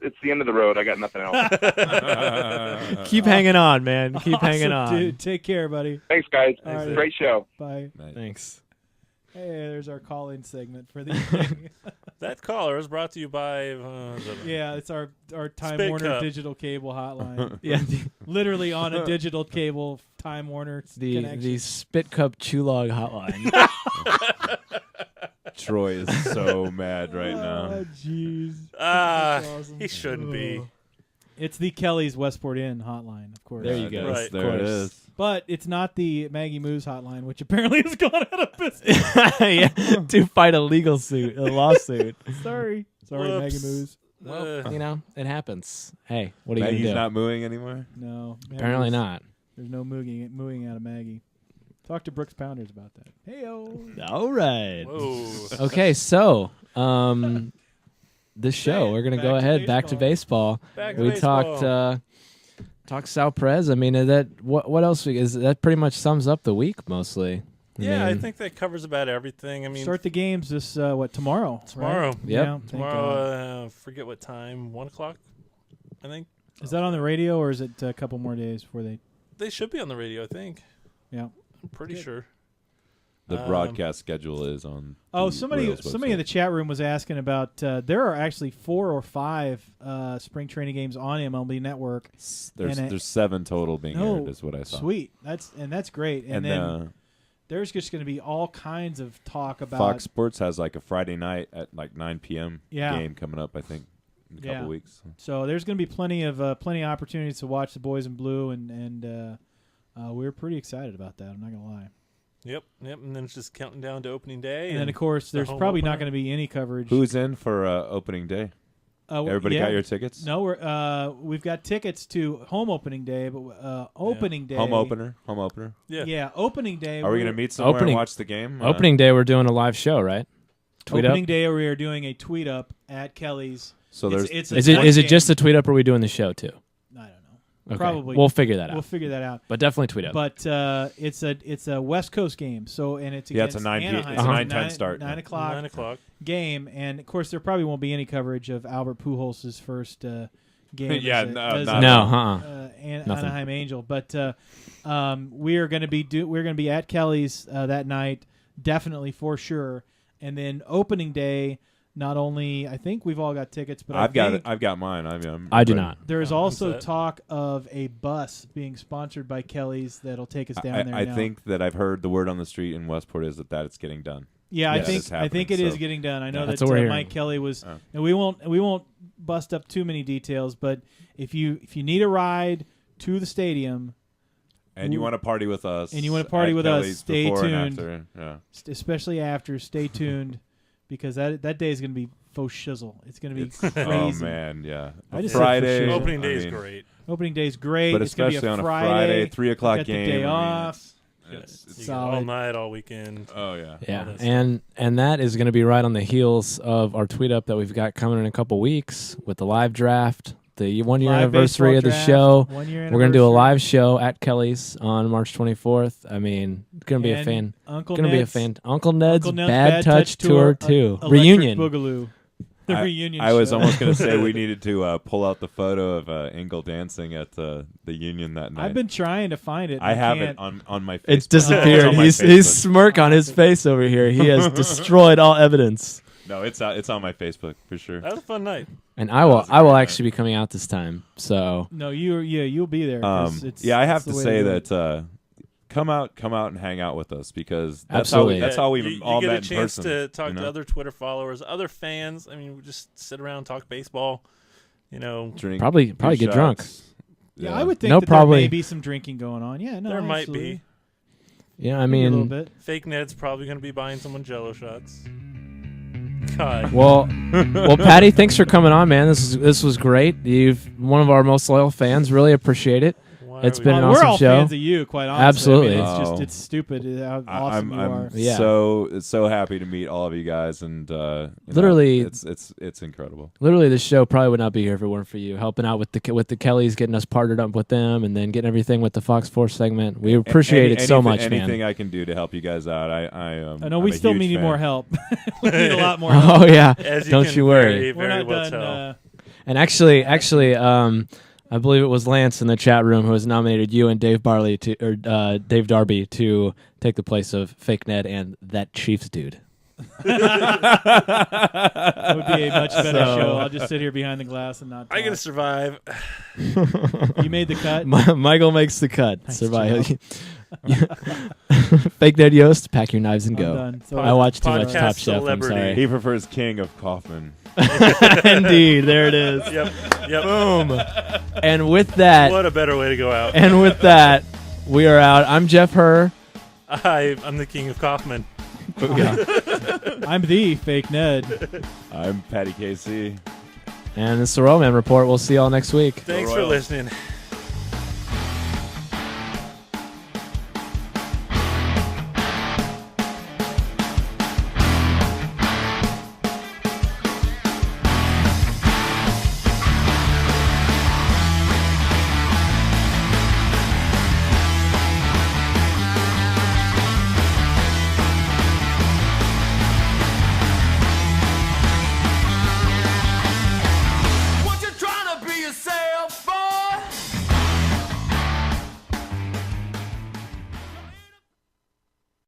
S18: It's the end of the road. I got nothing else.
S6: Keep hanging on, man. Keep hanging on.
S5: Dude. Take care, buddy.
S18: Thanks, guys.
S5: All right.
S18: Great show.
S5: Bye.
S6: Thanks.
S5: Hey, there's our call-in segment for the evening.
S8: That caller is brought to you by.
S5: Yeah, it's our Time
S8: Spit
S5: Warner
S8: Cup.
S5: digital cable hotline.
S6: Yeah.
S5: Literally on a digital cable Time Warner connection.
S6: The Spit Cup Chulog hotline.
S9: Troy is so mad right now.
S5: Oh, jeez.
S8: Awesome. He shouldn't be.
S5: It's the Kelly's Westport Inn hotline, of course.
S6: There you go.
S8: Right.
S9: There it is.
S5: But it's not the Maggie Moo's hotline, which apparently has gone out of business.
S6: Yeah, to fight a lawsuit.
S5: Sorry,
S8: Whoops.
S5: Maggie Moo's.
S6: Well, it happens. Hey, what are you
S9: Maggie's
S6: going to do?
S9: not mooing anymore?
S5: No.
S6: Apparently not.
S5: There's no mooing out of Maggie. Talk to Brooks Pounders about that. Hey-o.
S6: All right.
S8: Whoa.
S6: Okay, so this show, we're going to go ahead back to baseball. We talked Sal Perez. I mean, what else? That pretty much sums up the week mostly.
S8: I think that covers about everything. I mean,
S5: start the games this tomorrow.
S8: Tomorrow.
S5: Right?
S6: Yep.
S5: Yeah,
S8: Tomorrow. Forget what time. 1 o'clock. I think.
S5: Is that on the radio or is it a couple more days before they?
S8: They should be on the radio. I think.
S5: Yeah.
S8: I'm pretty sure.
S9: The broadcast schedule is on.
S5: Oh,
S9: the
S5: somebody
S9: Royals
S5: in the chat room was asking about. There are actually 4 or 5 spring training games on MLB Network.
S9: There's 7 total being aired, is what I saw.
S5: Sweet, that's great. And then there's just going to be all kinds of talk about.
S9: Fox Sports has like a Friday night at like 9 p.m.
S5: Yeah.
S9: game coming up. I think in a couple weeks.
S5: So there's going to be plenty of opportunities to watch the boys in blue, and we're pretty excited about that. I'm not going to lie.
S8: Yep, and then it's just counting down to opening day.
S5: And then, of course, there's probably not going to be any coverage.
S9: Who's in for opening day? Everybody got your tickets?
S5: No, we've got tickets to home opening day, but opening day.
S9: Home opener.
S5: Yeah, opening day.
S9: Are we going to meet somewhere and watch the game?
S6: Opening day, we're doing a live show, right?
S5: Opening day, we are doing a tweet up at Kelly's.
S9: So there's.
S6: Is it just a tweet up, or are we doing the show too? Okay.
S5: Probably.
S6: We'll figure that out.
S5: We'll figure that out.
S6: But definitely tweet up.
S5: But it's a West Coast game, so it's against
S9: it's a 9
S5: Anaheim.
S9: It's a 9:10 start.
S5: 9 o'clock.
S8: 9 o'clock
S5: game, and of course there probably won't be any coverage of Albert Pujols' first game. Anaheim Angel. But we're going to be at Kelly's that night, definitely for sure. And then opening day. Not only, I think we've all got tickets, but
S9: I've got mine.
S6: I do not.
S5: There is also talk of a bus being sponsored by Kelly's that'll take us down there.
S9: I think that I've heard the word on the street in Westport is that it's getting done.
S5: Yeah, I think it is getting done. I know that Mike Kelly was, and we won't bust up too many details, but if you need a ride to the stadium,
S9: and you want to party with us,
S5: stay tuned.
S9: After,
S5: especially after, stay tuned. Because that day is going to be faux shizzle. It's going to be crazy.
S9: Oh man, yeah.
S8: Friday opening day is great.
S5: Opening day is great.
S9: But
S5: it's
S9: especially
S5: on
S9: a Friday, 3 o'clock
S5: game.
S9: The
S5: day off.
S8: It's solid. All night, all weekend.
S9: Oh yeah.
S6: Yeah, and that is going to be right on the heels of our tweet up that we've got coming in a couple weeks with the live draft. The 1 year anniversary of the show. We're going to do a live show at Kelly's on March 24th. I mean, it's going to be a fan. Uncle Ned's Bad Touch Tour 2 reunion.
S5: Boogaloo. The reunion
S9: I was
S5: show.
S9: almost going to say we needed to pull out the photo of Engel dancing at the union that night.
S5: I've been trying to find it.
S9: I have
S5: can't.
S9: it on my Facebook.
S6: It's disappeared.
S9: It's on my
S6: He's
S9: Facebook.
S6: smirk on his face over here. He has destroyed all evidence.
S9: No, it's on my Facebook for sure.
S8: That was a fun night.
S6: And I will actually be coming out this time. So
S5: No, you'll be there. 'cause it's,
S9: I have
S5: it's the
S9: to
S5: way
S9: say
S5: do it.
S9: that come out and hang out with us because
S6: Absolutely.
S9: that's how we
S8: you
S9: all
S8: get
S9: met
S8: a
S9: in
S8: chance
S9: person.
S8: to talk
S9: you know?
S8: to other Twitter followers, other fans. I mean, we just sit around, talk baseball.
S9: Drink,
S6: probably
S9: do
S6: get drunk.
S9: shots.
S5: Yeah, I would think
S6: No,
S5: that
S6: probably.
S5: there may be some drinking going on. Yeah, no,
S8: there might
S5: absolutely.
S8: be.
S6: Yeah, I
S5: Maybe a little
S6: mean,
S5: bit.
S8: Fake Ned's probably going to be buying someone Jello shots. God.
S6: well, Paddy, thanks for coming on, man. This was great. You've one of our most loyal fans. Really appreciate it. It's been an
S5: We're
S6: awesome
S5: all
S6: show.
S5: fans of you, quite honestly.
S6: Absolutely.
S5: I mean, it's stupid how awesome you are.
S6: Yeah.
S9: so happy to meet all of you guys, and
S6: Literally,
S9: it's incredible.
S6: Literally, this show probably would not be here if it weren't for you helping out with the Kellys, getting us partnered up with them, and then getting everything with the Fox 4 segment. We appreciate it so much,
S9: anything
S6: man.
S9: I can do to help you guys out,
S5: I know we
S9: I'm a
S5: still
S9: huge
S5: need
S9: fan.
S5: more help. We need a lot more help.
S6: Oh yeah,
S8: As you
S6: don't
S8: can
S6: you worry.
S8: very,
S5: We're
S8: very
S5: not
S8: well
S5: done.
S8: tell.
S6: And actually, I believe it was Lance in the chat room who has nominated you and Dave Darby to take the place of Fake Ned and that Chiefs dude.
S5: That would be a much better show. I'll just sit here behind the glass and not talk.
S8: I got to survive.
S5: You made the cut?
S6: Michael makes the cut.
S5: Nice
S6: Survive.
S5: job.
S6: Fake Ned Yost, pack your knives and
S5: I'm
S6: go.
S5: done. So
S6: I watched too much
S8: podcast
S6: Top Chef. I'm
S8: celebrity.
S6: sorry.
S9: He prefers King of Kaufman.
S6: Indeed, there it is.
S8: Yep.
S6: Boom. And with that,
S8: What a better way to go out.
S6: and with that, we are out. I'm Jeff Herr.
S8: I'm the King of Kaufman.
S5: I'm the Fake Ned.
S9: I'm Paddy KC.
S6: And it's the Royalman Report. We'll see y'all next week.
S8: Thanks for listening.